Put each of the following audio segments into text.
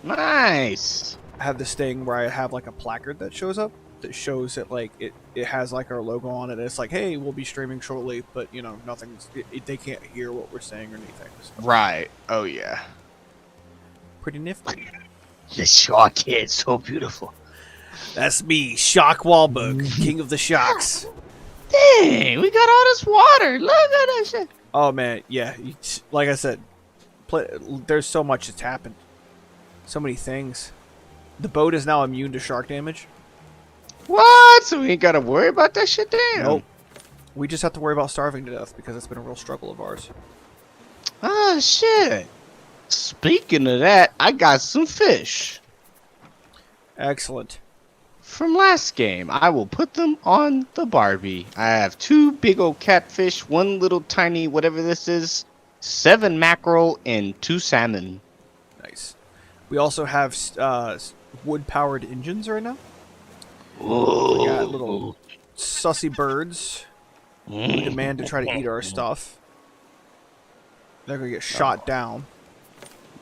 Nice. I have this thing where I have like a placard that shows up that shows that like it has like our logo on it. And it's like, hey, we'll be streaming shortly, but you know, nothing's. They can't hear what we're saying or anything. So. Right. Oh yeah. Pretty nifty. The shark here is so beautiful. That's me, Shock Wahlberg, king of the sharks. Dang, we got all this water. Look at that shit. Oh man, yeah. Like I said, there's so much that's happened. So many things. The boat is now immune to shark damage. What? So we ain't gotta worry about that shit, damn. Nope. We just have to worry about starving to death because it's been a real struggle of ours. Oh shit. Speaking of that, I got some fish. Excellent. From last game, I will put them on the Barbie. I have 2 big old catfish, 1 little tiny whatever this is, 7 mackerel, and 2 salmon. Nice. We also have wood-powered engines right now. Whoa. We got little sussy birds who demand to try to eat our stuff. They're gonna get shot down.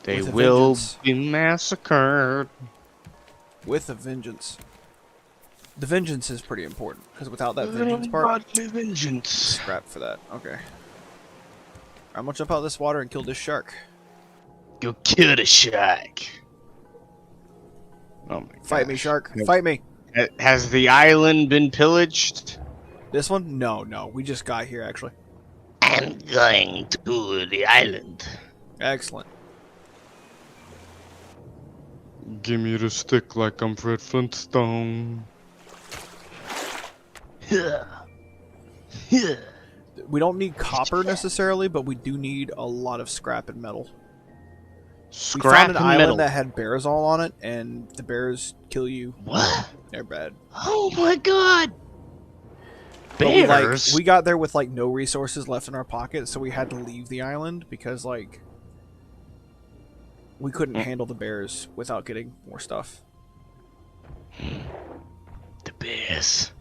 They will be massacred. With a vengeance. The vengeance is pretty important, because without that vengeance part... vengeance. Scrap for that. Okay. I'm gonna jump out of this water and kill this shark. Go kill the shark. Oh my god. Fight me, shark. Fight me. Has the island been pillaged? This one? No, no. We just got here, actually. I'm going to the island. Excellent. Give me the stick like I'm Fred Flintstone. We don't need copper necessarily, but we do need a lot of scrap and metal. We found an island that had bears all on it, and the bears kill you. What? They're bad. Oh my god! Bears? We got there with like no resources left in our pocket, so we had to leave the island because like we couldn't handle the bears without getting more stuff. The bears.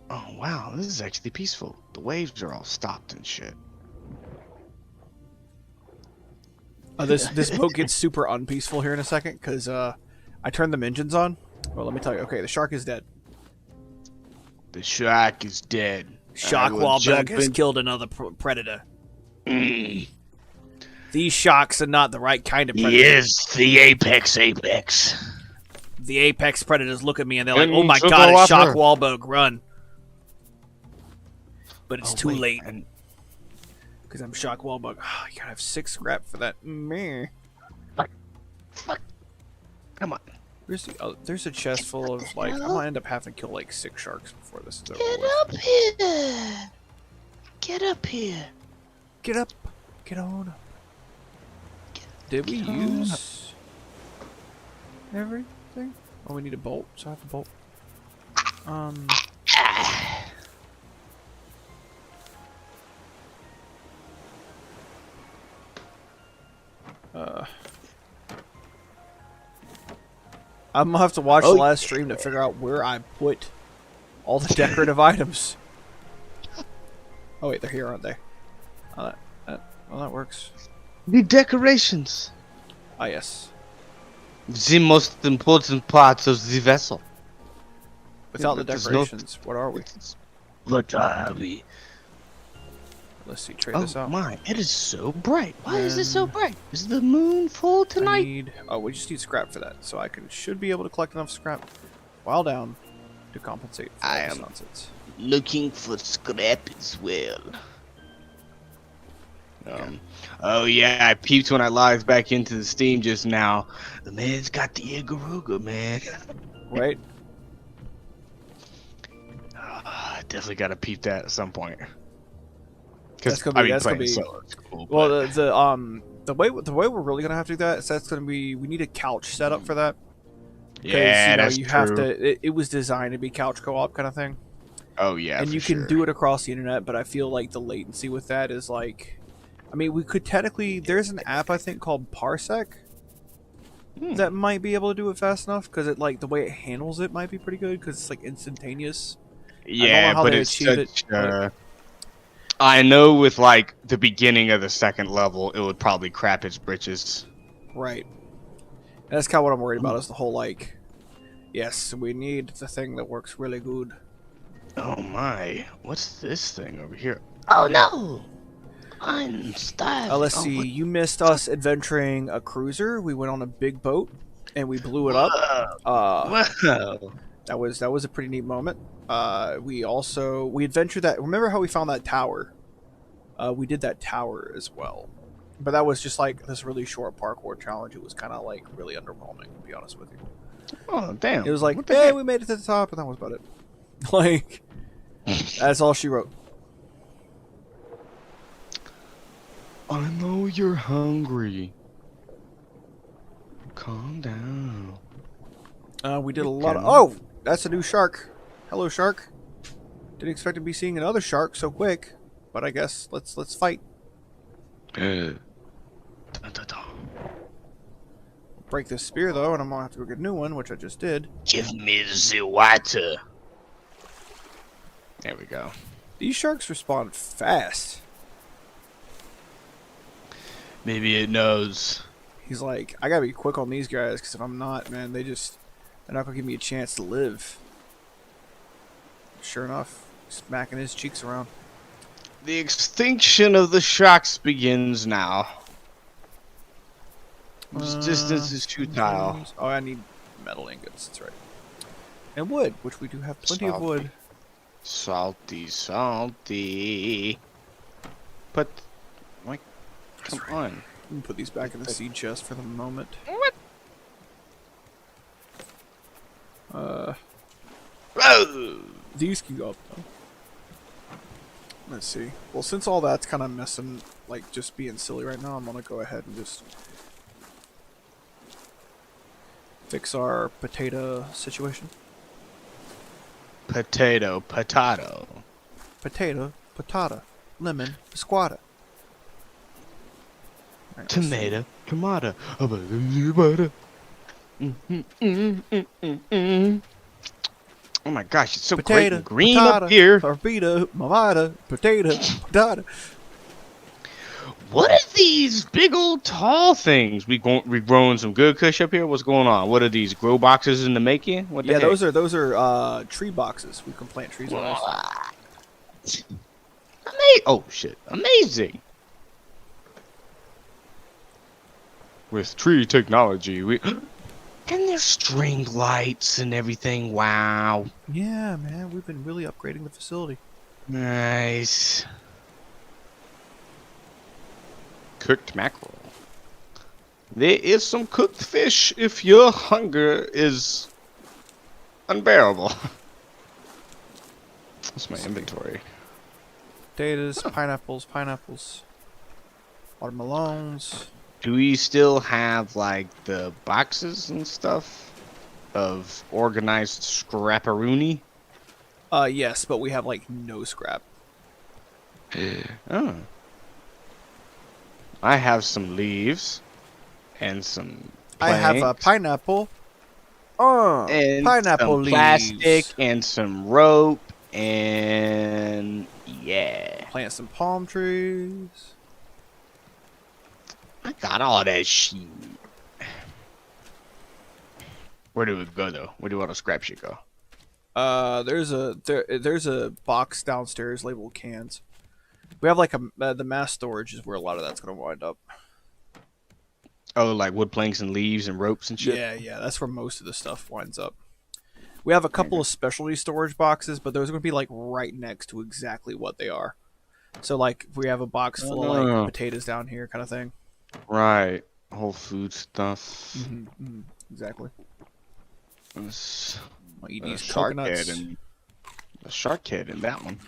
Oh wow, this is actually peaceful. The waves are all stopped and shit. This boat gets super unpeaceful here in a second because I turned the engines on. Well, let me tell you. Okay, the shark is dead. The shark is dead. Shark Wahlberg has killed another predator. These sharks are not the right kind of predator. He is the apex. The apex predators look at me and they're like, "Oh my god, it's Shark Wahlberg, run!" But it's too late. Because I'm Shock Wahlberg. Oh, you gotta have 6 scrap for that. Meh. Fuck. Come on. There's a chest full of, like, I'm gonna end up having to kill, like, 6 sharks before this is over with. Get up here. Get up here. Get up. Get on up. Did we use everything? Oh, we need a bolt, so I have a bolt. I'm gonna have to watch the last stream to figure out where I put all the decorative items. Oh wait, they're here, aren't they? Oh, that works. The decorations. Ah, yes. The most important parts of the vessel. Without the decorations, what are we? What are we? Let's see, trade this out. Oh my, it is so bright. Why is it so bright? Is the moon full tonight? We just need scrap for that, so I should be able to collect enough scrap while down to compensate for all this nonsense. Looking for scrap as well. Oh yeah, I peeped when I logged back into the Steam just now. The man's got the Igaruga, man. Right? Definitely gotta peep that at some point. That's gonna be solo, it's cool, well, the way we're really gonna have to do that is that's gonna be we need a couch set up for that. Yeah, that's you true. have to. It was designed to be couch co-op kind of thing. Oh yeah, and you can do it across the internet, but I feel like the latency with that is like, I mean, we could technically. There's an app I think called Parsec that might be able to do it fast enough because it like the way it handles it might be pretty good because it's like instantaneous. Yeah, but it's such. I know with like the beginning of the second level, it would probably crap its britches. Right. And that's kind of what I'm worried about is the whole like, yes, we need the thing that works really good. Oh my, what's this thing over here? Oh no! I'm starving. Let's Oh, see. what? You missed us adventuring a cruiser. We went on a big boat and we blew it up. Whoa! Whoa! That was a pretty neat moment. We adventured that. Remember how we found that tower? We did that tower as well, but that was just like this really short parkour challenge. It was kind of like really underwhelming, to be honest with you. Oh damn! It was like, What the hey, heck? we made it to the top, and that was about it. Like, that's all she wrote. I know you're hungry. Calm down. We did a You lot of. can- Oh, that's a new shark. Hello, shark. Didn't expect to be seeing another shark so quick, but I guess let's fight. Dun, dun, dun. Break this spear though, and I'm gonna have to go get a new one, which I just did. Give me the water. There we go. These sharks respond fast. Maybe it knows. He's like, I gotta be quick on these guys, because if I'm not, man, they're not gonna give me a chance to live. Sure enough, smacking his cheeks around. The extinction of the sharks begins now. This distance is futile. Oh, I need metal ingots. That's right. And wood, which we do have plenty of wood. Salty, salty. But, like, come on. We can put these back in the seed chest for the moment. What? Oh! These can go up though. Let's see. Well, since all that's kind of messing, like just being silly right now, I'm gonna go ahead and just fix our potato situation. Potato, potato. Potato, patata, lemon, biscotta. Right, Tomato, tomato. Oh my gosh, it's so great potato, and green patata, up here. Barbita, mamata, potato, patata. What are these big old tall things? We growing some good kush up here? What's going on? What are these grow boxes in the making? What the Yeah, heck? those are tree boxes. We can plant trees on those. Oh shit! Amazing. With tree technology, we And there's string lights and everything. Wow. Yeah, man, we've been really upgrading the facility. Nice. Cooked mackerel. There is some cooked fish if your hunger is unbearable. What's my inventory? Potatoes, pineapples, watermelons. Do we still have like the boxes and stuff of organized scrapperoonie? Yes, but we have like no scrap. Oh. I have some leaves and some I have a planks pineapple. and Pineapple some leaves. plastic and some rope and yeah. Plant some palm trees. I got all that shit. Where do we go though? Where do all the scrap shit go? There's a box downstairs labeled cans. We have like the mass storage is where a lot of that's gonna wind up. Oh, like wood planks and leaves and ropes and shit? Yeah, that's where most of the stuff winds up. We have a couple of specialty storage boxes, but those are gonna be like right next to exactly what they are. So like we have a box full of like potatoes down here, kind of thing. right whole food stuff. Exactly. There's I'll eat a these shark coconuts. head and a shark head in that one.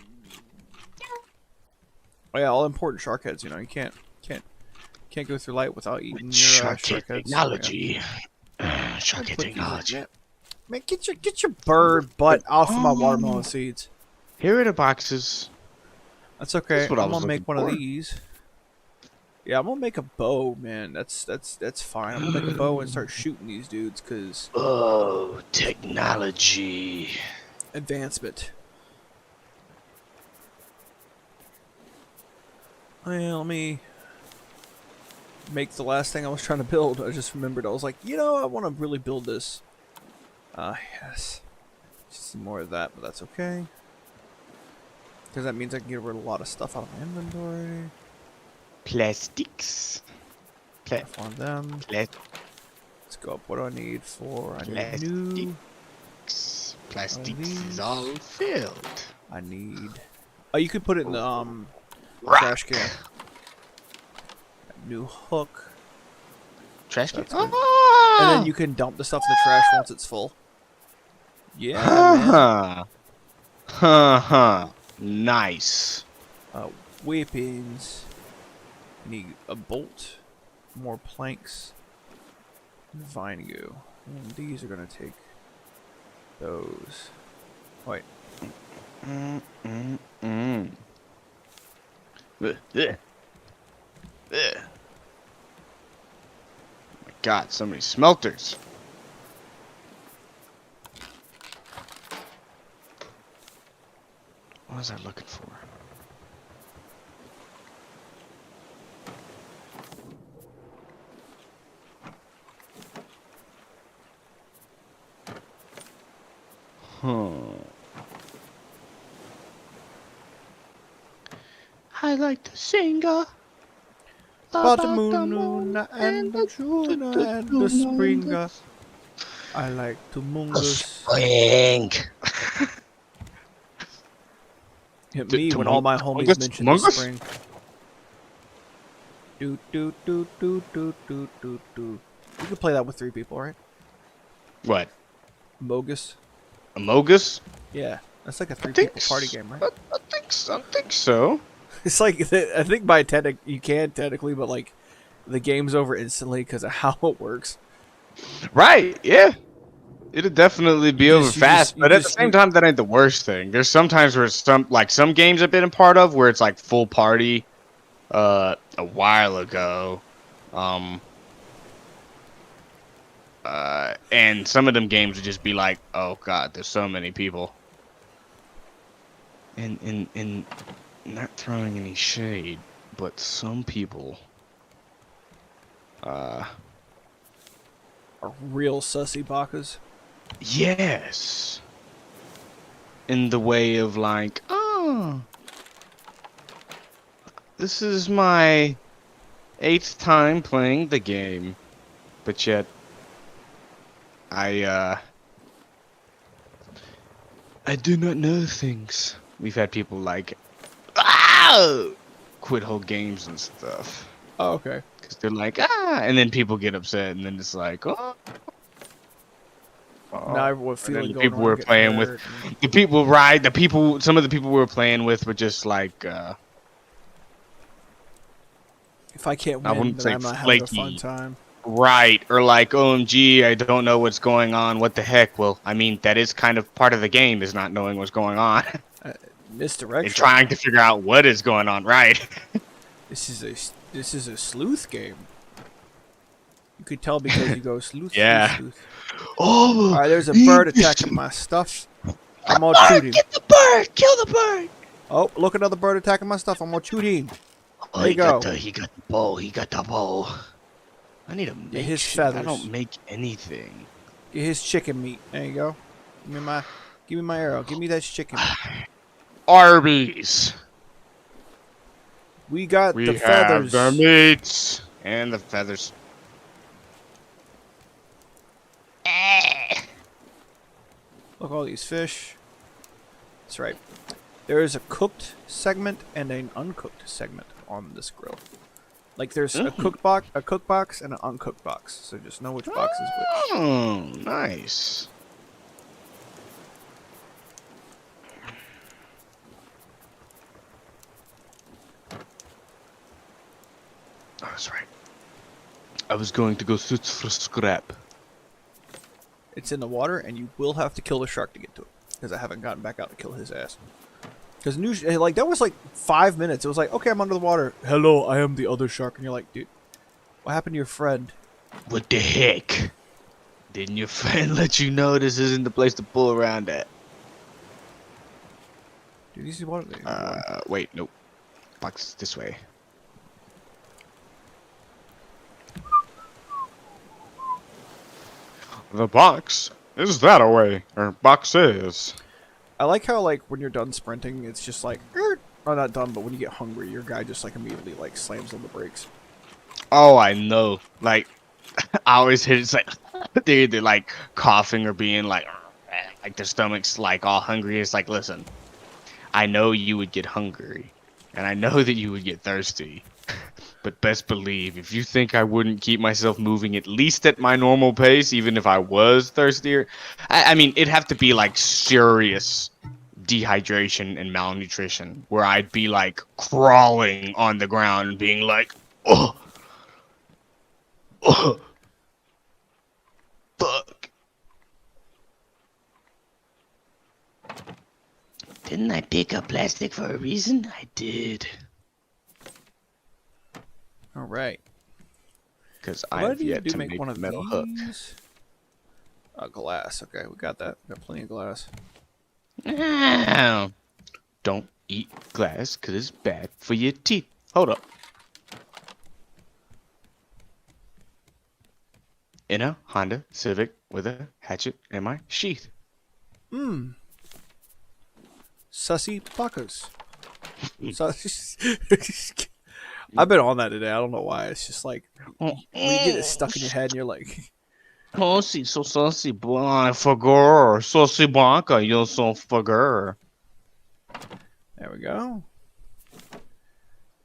Oh yeah, all important shark heads. You know, you can't go through light without eating your Shark shark head heads. technology. Shark head Put these in technology. there. Man, get your bird butt off of my watermelon seeds. Here are the boxes. That's okay. That's what I I'm was gonna make looking one of for. these. Yeah, I'm gonna make a bow, man. That's fine. I'm gonna make a bow and start shooting these dudes, cause Oh, technology. advancement. Well, let me make the last thing I was trying to build. I just remembered. I was like, you know, I want to really build this. Yes. Just some more of that, but that's okay. Because that means I can get rid of a lot of stuff out of my inventory. Plastics. One of them. Let's go up. What do I need for? I need new. Plastics is all filled. I need. Oh, you could put it in the trash can. New hook. Trash can. And then you can dump the stuff in the trash once it's full. Yeah, man. Nice. Weapons. Need a bolt, more planks, and vine goo. And these are gonna take those. Wait. My God, so many smelters. What was I looking for? I like to sing About the moon and the June and the spring. I like to mungus. Swing. Hit me when all my homies mention the spring. Do do do do do do do do. You can play that with 3 people, right? What? Mogus. Amogus? Yeah, that's like a 3-people party game, right? I think so. It's like I think by you can technically, but like the game's over instantly because of how it works. Right? Yeah. It'll definitely be over fast, but at the same time, that ain't the worst thing. There's sometimes where some games I've been a part of where it's like full party. A while ago, and some of them games would just be like, oh God, there's so many people. And not throwing any shade, but some people are real sussy bakas. Yes. In the way of like, oh, this is my 8th time playing the game, but yet I do not know things. We've had people like, quit whole games and stuff. Oh, okay. Because they're like, and then people get upset, and then it's like, oh. Now everyone feeling the people we're playing with, some of the people we were playing with were just like, if I can't win, I wouldn't say I'm not flaky. having a fun time. Right, or like, OMG, I don't know what's going on. What the heck? Well, I mean, that is kind of part of the game, is not knowing what's going on. Misdirection. And trying to figure out what is going on. Right. This is a sleuth game. You could tell because you go sleuth. Yeah. Sleuth. Oh. All right, there's a bird attacking my stuff. I'm gonna shoot him. Get the bird! Kill the bird! Oh, look, another bird attacking my stuff. I'm gonna shoot him. Oh, there you go. He got the bow. He got the bow. I need to make his shit. feathers. I don't make anything. Get his chicken meat. There you go. Give me my arrow. Give me that chicken meat. Arby's. We got the feathers. The meats and the feathers. Look, all these fish. That's right. There is a cooked segment and an uncooked segment on this grill. Like there's a cook box, and an uncooked box. So just know which box is which. Oh, nice. Oh, that's right. I was going to go search for scrap. It's in the water, and you will have to kill the shark to get to it. Because I haven't gotten back out to kill his ass. Because like that was like 5 minutes. It was like, okay, I'm under the water. Hello, I am the other shark, and you're like, dude, what happened to your friend? What the heck? Didn't your friend let you know this isn't the place to pull around at? Dude, you see water? Wait, nope. Box this way. The box? Is that a way? Or boxes? I like how like when you're done sprinting, it's just like, or not done, but when you get hungry, your guy just like immediately like slams on the brakes. Oh, I know. Like, I always hit it's like they're like coughing or being like their stomach's like all hungry. It's like, listen, I know you would get hungry, and I know that you would get thirsty. But best believe, if you think I wouldn't keep myself moving at least at my normal pace, even if I was thirstier, I mean, it'd have to be like serious dehydration and malnutrition, where I'd be like crawling on the ground and being like, oh, oh, fuck. Didn't I pick up plastic for a reason? I did. All right. Because What I I have need to yet do to make make one a of metal hook. these. Glass. Okay, we got that. We got plenty of glass. No. Don't eat glass because it's bad for your teeth. Hold up. In a Honda Civic with a hatchet in my sheath. Mmm. Sussy Bacchus. I've been on that today. I don't know why. It's just like when you get it stuck in your head and you're like, Oh, si, so saucy, fagur, saucy blanca, yo so fagur. there we go.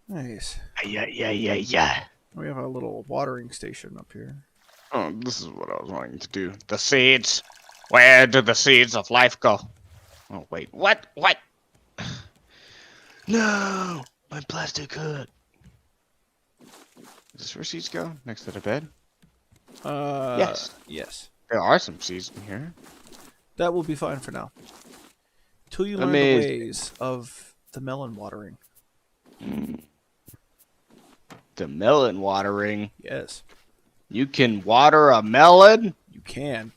Nice. Yeah. We have a little watering station up here. Oh, this is what I was wanting to do. The seeds. Where do the seeds of life go? Oh, wait. What? No! My plastic hood. Is this where seeds go? Next to the bed? Yes. Yes. There are some seeds in here. That will be fine for now. Till you learn Amazing. the ways of the melon watering. The melon watering. Yes. You can water a melon? You can.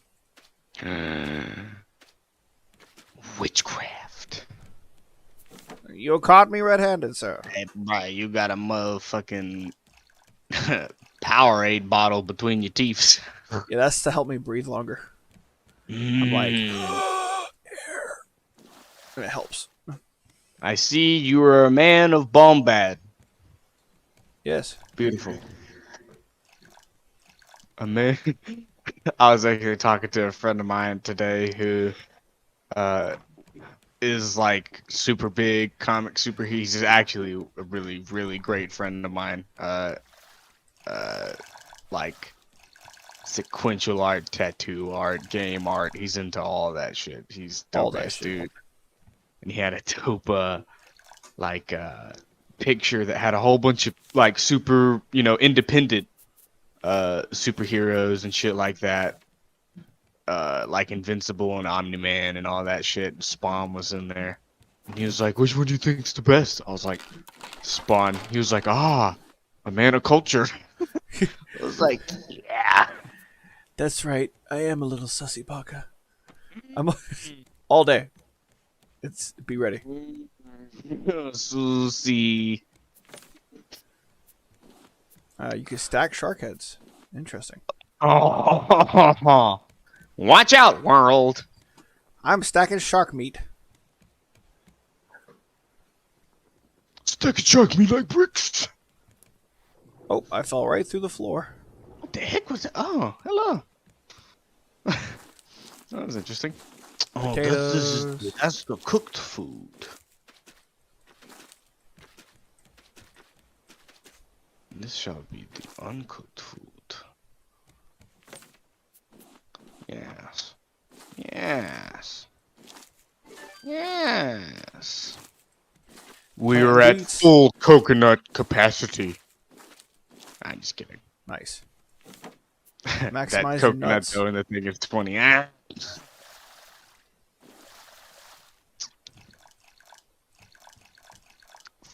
Witchcraft. You caught me red-handed, sir. Hey, bro, you got a motherfucking Powerade bottle between your teeth. Yeah, that's to help me breathe longer. I'm like, air. And it helps. I see you are a man of Bombad. Yes. Beautiful. A man. I was actually talking to a friend of mine today who is like super big comic super. He's actually a really, really great friend of mine. Like sequential art, tattoo art, game art. He's into all that shit. He's All dope that ass shit. dude. And he had a dope picture that had a whole bunch of like super, independent superheroes and shit like that. Like Invincible and Omni-Man and all that shit. Spawn was in there. And he was like, which one do you think's the best? I was like, Spawn. He was like, a man of culture. I was like, yeah. That's right. I am a little sussy baka. I'm all day. Be ready. Susie. You can stack shark heads. Interesting. Oh, watch out, world. I'm stacking shark meat. Stack a shark meat like bricks. Oh, I fell right through the floor. What the heck was that? Oh, hello. That was interesting. Oh, Potatoes. that's the cooked food. This shall be the uncooked food. Yes. Yes. Yes. We're at full coconut capacity. I'm just kidding. Nice. That Maximize your coconut nuts. dough in the thing is 20. Ah.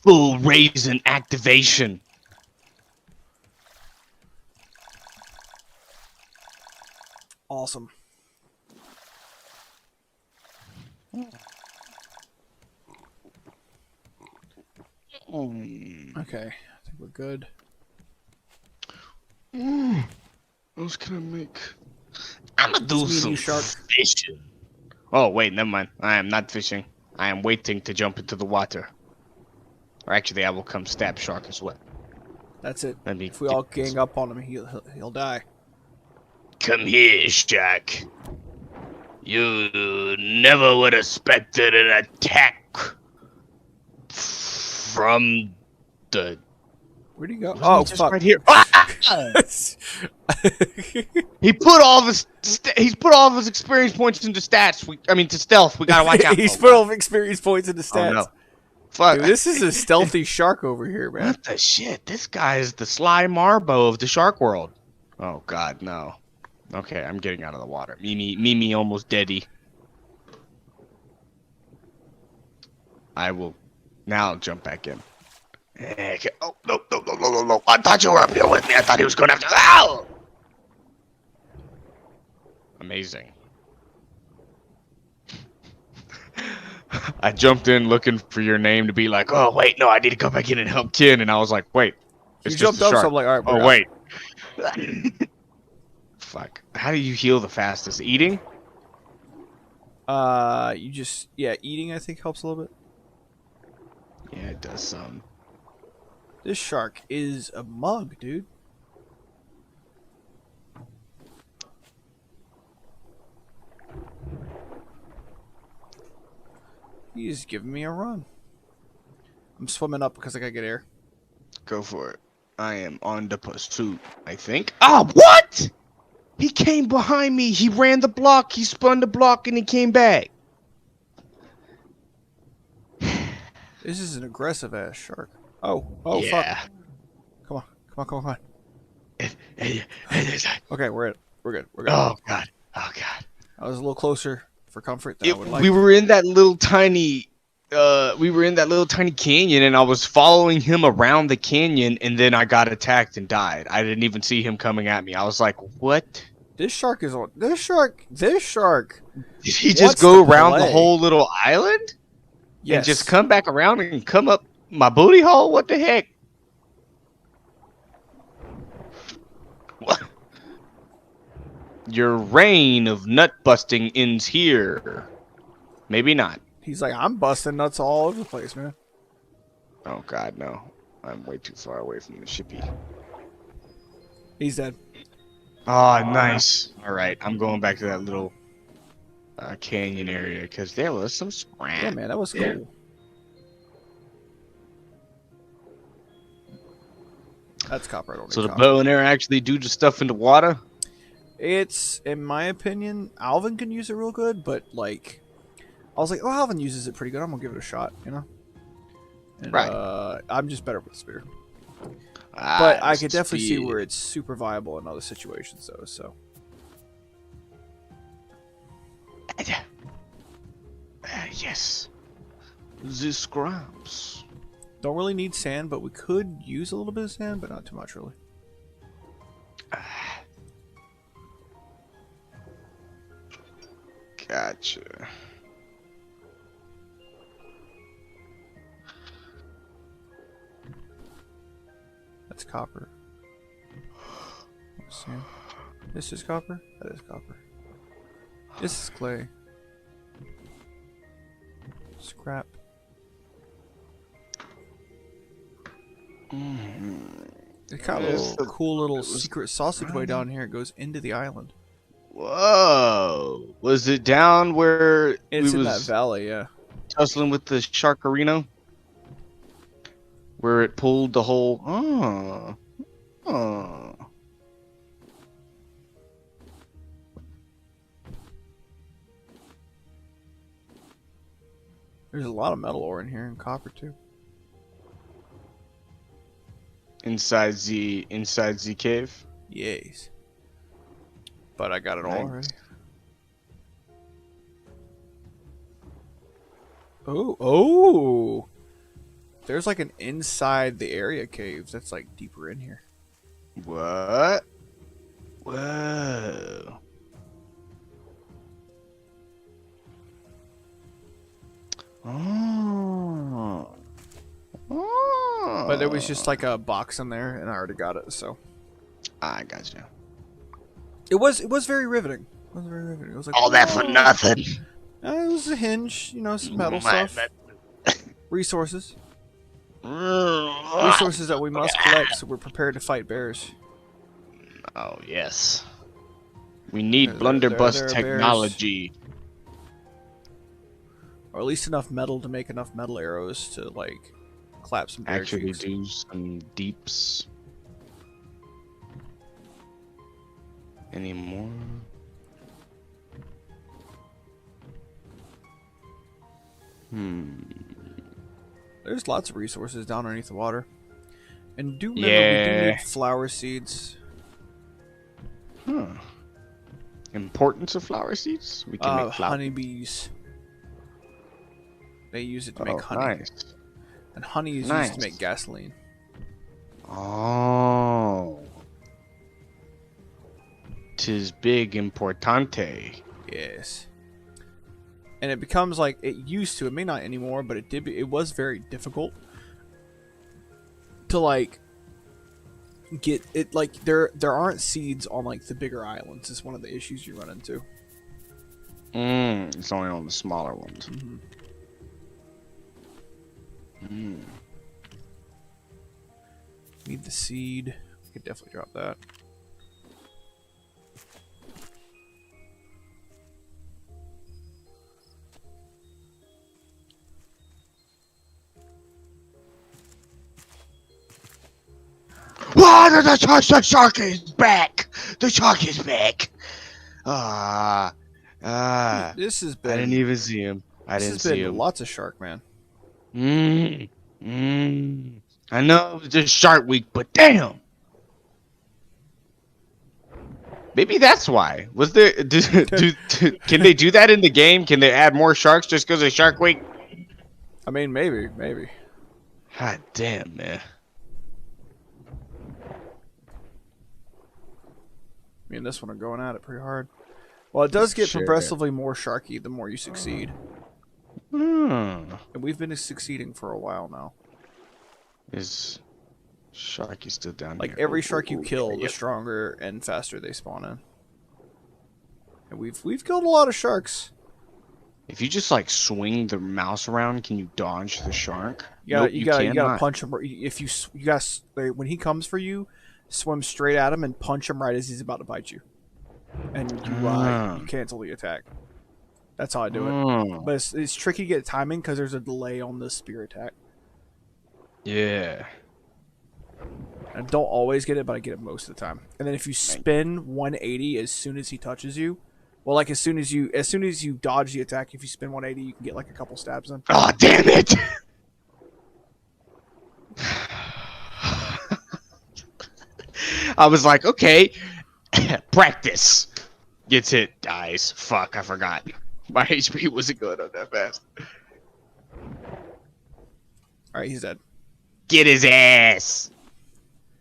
Full raisin activation. Awesome. Okay, I think we're good. What else can I make? I'm gonna do me and some you, shark. fishing. Oh wait, never mind. I am not fishing. I am waiting to jump into the water. Or actually, I will come stab shark as well. That's it. Let me If we all gang up on him, he'll die. Come here, Shark. You never would have expected an attack from the. Where'd he go? Wasn't Oh he just fuck! right here. Ah! He put all of his he's put all of his experience points into stats. To stealth. We gotta watch out. He's put all of experience points into stats. Oh no! Fuck! Dude, this is a stealthy shark over here, man. What the shit? This guy is the Sly Marbo of the shark world. Oh god, no. Okay, I'm getting out of the water. Mimi almost deady. I will now jump back in. Okay. Oh, no. I thought you were up here with me. I thought he was going after. Ow! Amazing. I jumped in looking for your name to be like, oh, wait, no, I need to go back in and help Ken. And I was like, wait. You jumped up, so I'm like, all right, oh, wait. Fuck. How do you heal the fastest? Eating? Eating I think helps a little bit. Yeah, it does some. This shark is a mug, dude. He's giving me a run. I'm swimming up because I gotta get air. Go for it. I am on the pursuit, I think. Oh, what? He came behind me. He ran the block. He spun the block and he came back. This is an aggressive ass shark. Oh, yeah. fuck. Come on. Okay, we're good. Oh god. I was a little closer for comfort than I would like. We were in that little tiny canyon and I was following him around the canyon and then I got attacked and died. I didn't even see him coming at me. I was like, what? This shark is on. This shark. Did he just go around the whole little island? Yes. And just come back around and come up my booty hole? What the heck? What? Your reign of nut busting ends here. Maybe not. He's like, I'm busting nuts all over the place, man. Oh god, no. I'm way too far away from the shippy. He's dead. Oh, nice. Alright, I'm going back to that little canyon area because there was some scrap. Yeah, man, that was cool. That's copper. I don't So need the copper. bow and arrow actually do the stuff in the water? It's, in my opinion, Alvin can use it real good, but like, I was like, oh, Alvin uses it pretty good. I'm gonna give it a shot, you know. And, right. I'm just better with the spear. But I could definitely see where it's super viable in other situations, though. So. Yes. The scraps. Don't really need sand, but we could use a little bit of sand, but not too much, really. Gotcha. That's copper. Sand. This is copper? That is copper. This is clay. Scrap. It's got a little cool little secret sausage way down here. It goes into the island. Whoa! Was it down where It's in that valley, yeah. Tussling with the Sharkarino? Where it pulled the whole... Oh. There's a lot of metal ore in here and copper too. Inside the cave? Yes. But I got it all already. Oh! There's like an inside the area caves that's like deeper in here. What? Whoa. Oh. But there was just like a box in there and I already got it, so. I gotcha. It was very riveting. It was like, All that for nothing. It was a hinge, some metal stuff. Resources. Resources that we must collect so we're prepared to fight bears. Oh, yes. We need There blunderbuss are technology. Or at least enough metal to make enough metal arrows to, like, clap some bear Actually cheeks. do some deeps. Any more? There's lots of resources down underneath the water. And do remember we do need flower seeds. Importance of flower seeds? We can make flower. Honeybees. They use it to make honey. Nice. And honey is used to make gasoline. Oh. 'Tis big importante. Yes. And it becomes like it used to. It may not anymore, but it was very difficult to like get it. Like there aren't seeds on like the bigger islands. It's one of the issues you run into. It's only on the smaller ones. Need the seed. We could definitely drop that. Wow, the shark is back! The shark is back! This has been. I didn't even see him. I didn't see him. Lots of shark, man. I know it was just Shark Week, but damn! Maybe that's why. Was there? Can they do that in the game? Can they add more sharks just because of Shark Week? I mean, maybe. God damn, man. Me and this one are going at it pretty hard. Well, it does get progressively more sharky the more you succeed. And we've been succeeding for a while now. Is Sharky still down like here? Every shark you kill, the stronger and faster they spawn in. And we've killed a lot of sharks. If you just like swing the mouse around, can you dodge the shark? You gotta punch him. If you when he comes for you, swim straight at him and punch him right as he's about to bite you, and you cancel the attack. That's how I do it. But it's tricky to get timing because there's a delay on the spear attack. Yeah. I don't always get it, but I get it most of the time. And then if you spin 180 as soon as he touches you, well, like as soon as you dodge the attack, if you spin 180, you can get like a couple stabs in. Oh, damn it! I was like, okay, practice. Gets hit, dies. Fuck, I forgot. My HP wasn't going up that fast. Alright, he's dead. Get his ass!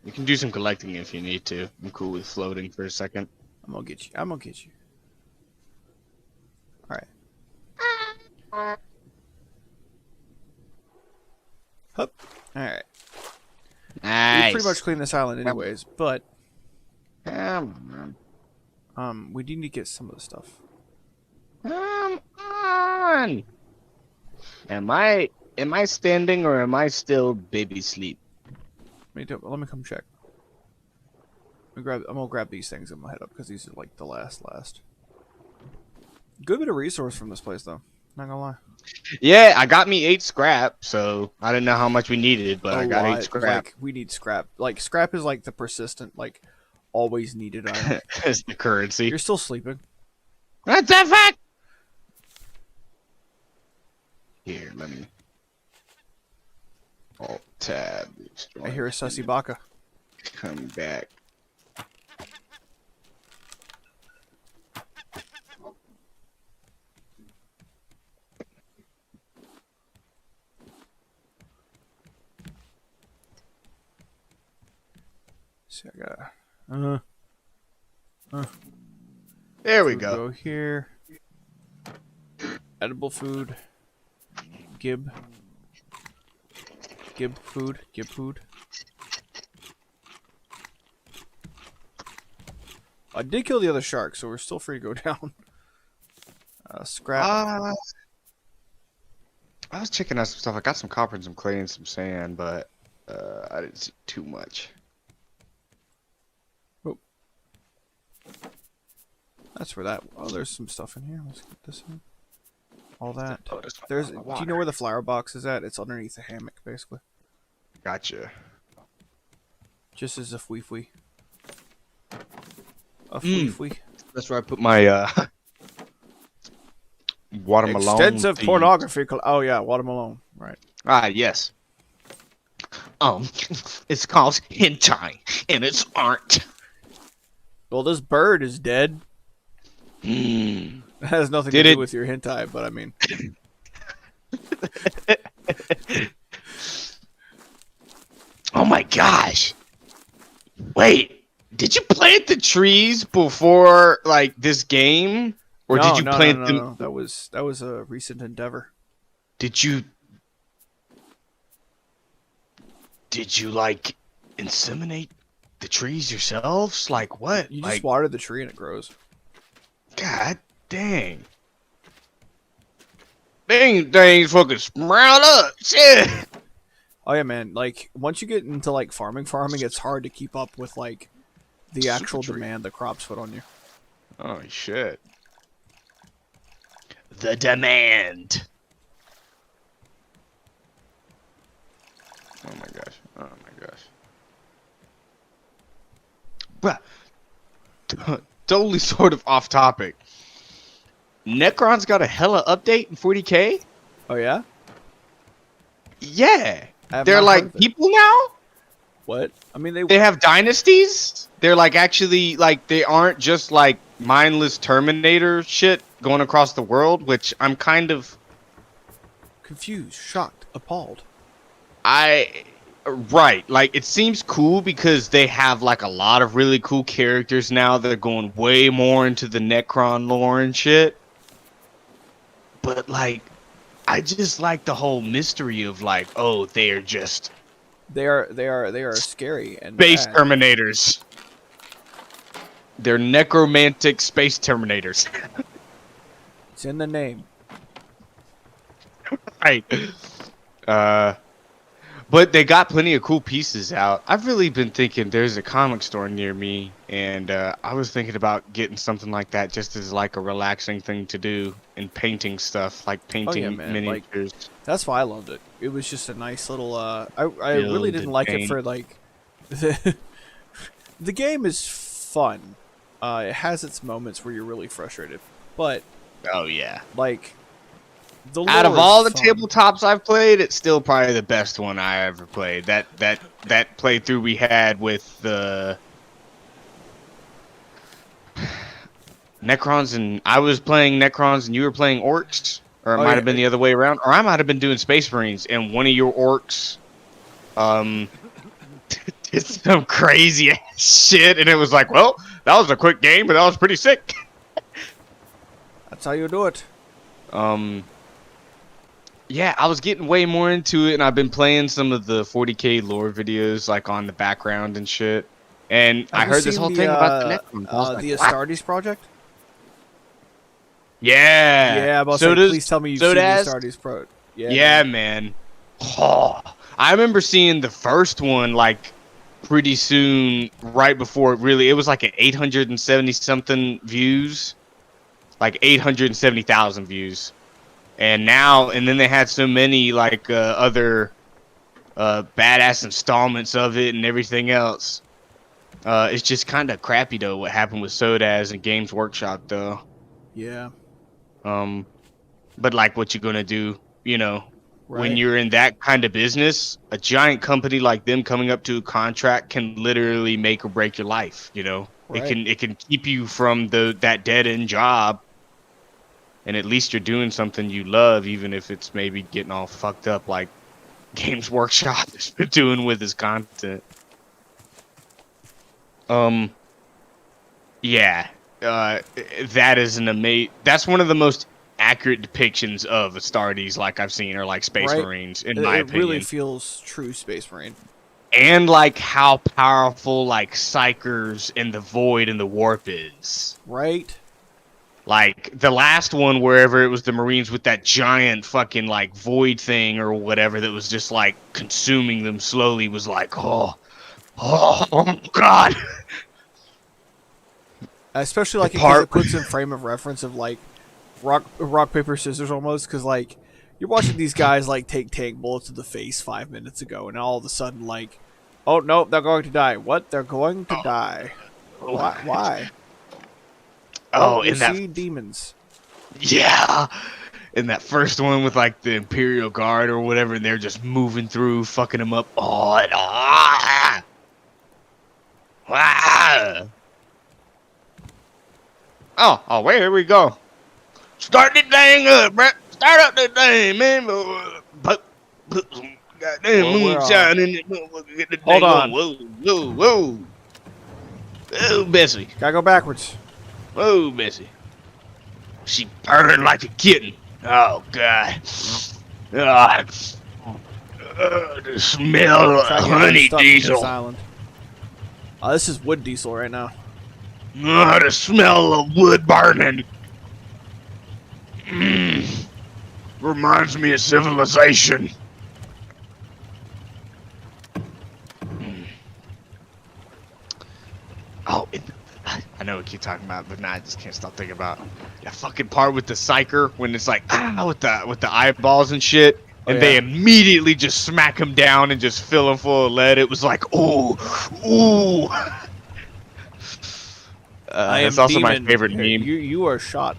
You can do some collecting if you need to. I'm cool with floating for a second. I'm gonna get you. Alright. Hup. Alright. Nice. We pretty much cleaned this island anyways, but we do need to get some of the stuff. Come on! Am I standing or am I still baby sleep? Let me come check. I'm gonna grab these things and I'm gonna head up because these are like the last. Good bit of resource from this place though. Not gonna lie. Yeah, I got me 8 scrap, so I didn't know how much we needed, but I got 8 scrap. Like, we need scrap. Like scrap is like the persistent, like always needed item. It's the currency. You're still sleeping. What the fuck? Here, let me. Alt tab. I hear a sussy baka. Come back. See, I got. There we go. Go here. Edible food. Gib food. I did kill the other shark, so we're still free to go down. Scrap. I was checking out some stuff. I got some copper and some clay and some sand, but I didn't see too much. Oh. That's where that. Oh, there's some stuff in here. Let's get this in. All that. Oh, There's. Do you know where the flower box is at? It's underneath the hammock, basically. Gotcha. Just as a fwee. A fwee. That's where I put my watermelon. Extensive pornography. Oh yeah, watermelon. Right. Ah, yes. It's called hentai, and it's art. Well, this bird is dead. It has nothing to do with your hentai, but I mean. Oh my gosh! Wait, did you plant the trees before like this game, or did you plant them? No. That was a recent endeavor. Did you like inseminate the trees yourselves? Like what? You just water the tree and it grows. God dang. Things fucking sprout up. Shit. Oh yeah, man. Like once you get into like farming, it's hard to keep up with like the actual demand the crops put on you. Oh shit. The demand. Oh my gosh. Oh my gosh. Bruh. Totally sort of off topic. Necron's got a hella update in 40K? Oh yeah? Yeah. They're like people now? What? I mean they have dynasties? They're like actually like they aren't just like mindless Terminator shit going across the world, which I'm kind of confused, shocked, appalled. Right, like it seems cool because they have like a lot of really cool characters now. They're going way more into the Necron lore and shit. But like, I just like the whole mystery of like, oh, they are scary and space Terminators. They're necromantic space Terminators. It's in the name. Right. But they got plenty of cool pieces out. I've really been thinking there's a comic store near me, and I was thinking about getting something like that just as like a relaxing thing to do and painting stuff, like painting miniatures. Like, that's why I loved it. It was just a nice little. I really didn't like it for like the game is fun. It has its moments where you're really frustrated, but oh yeah, like. Out of all the tabletops I've played, it's still probably the best one I ever played. That playthrough we had with the Necrons, and I was playing Necrons and you were playing Orcs, or it might have been the other way around, or I might have been doing Space Marines, and one of your Orcs did some crazy ass shit, and it was like, well, that was a quick game, but that was pretty sick. That's how you do it. Yeah, I was getting way more into it, and I've been playing some of the 40K lore videos, like on the background and shit. And I heard this whole thing about the Necrons. The Astartes project. Yeah. Yeah, but please tell me you've seen the Astartes project. Yeah, man. Oh, I remember seeing the first one like pretty soon, right before it was like an 870 something views, like 870,000 views. And then they had so many like other badass installments of it and everything else. It's just kind of crappy though what happened with Sodaz and Games Workshop though. Yeah. But like, what you gonna do? You know, right. When you're in that kind of business, a giant company like them coming up to a contract can literally make or break your life. You know, right. It can keep you from that dead end job. And at least you're doing something you love, even if it's maybe getting all fucked up like Games Workshop has been doing with his content. Yeah. That is that's one of the most accurate depictions of Astartes like I've seen, or like Space Marines, in my opinion. It really feels true Space Marine. and like how powerful like Psychers and the Void and the Warp is. Right. Like the last one, wherever it was the Marines with that giant fucking like void thing or whatever that was just like consuming them slowly, was like, oh god. Especially like because it puts in frame of reference of like rock paper scissors almost, because like you're watching these guys like take tank bullets to the face 5 minutes ago, and all of a sudden like, oh no, they're going to die. What? They're going to die? Why? Oh, you see demons. Yeah. In that first one with like the Imperial Guard or whatever, and they're just moving through, fucking them up. Oh, wait, here we go. Start the dang up, Brett. Start up the dang, man. Put some goddamn moonshine in it. Get the Hold on. Whoa. Oh, Bessie. Gotta go backwards. Whoa, Bessie. She purring like a kitten. Oh, God. The smell of honey diesel. This is wood diesel right now. The smell of wood burning. Reminds me of civilization. Oh, I know we keep talking about it, but I just can't stop thinking about that fucking part with the Psyker when it's like with the eyeballs and shit, and they immediately just smack him down and just fill him full of lead. It was like, ooh. That's also my favorite meme. You are shot.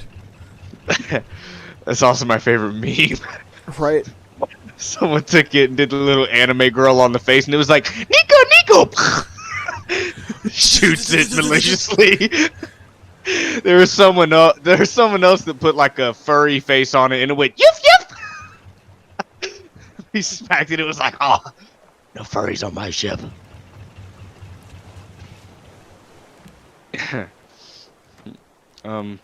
That's also my favorite meme. Right. Someone took it and did the little anime girl on the face, and it was like, Nico! Shoots it maliciously. There was someone else that put like a furry face on it, and it went, yip! He smacked it, it was like, oh, no furries on my ship. I'm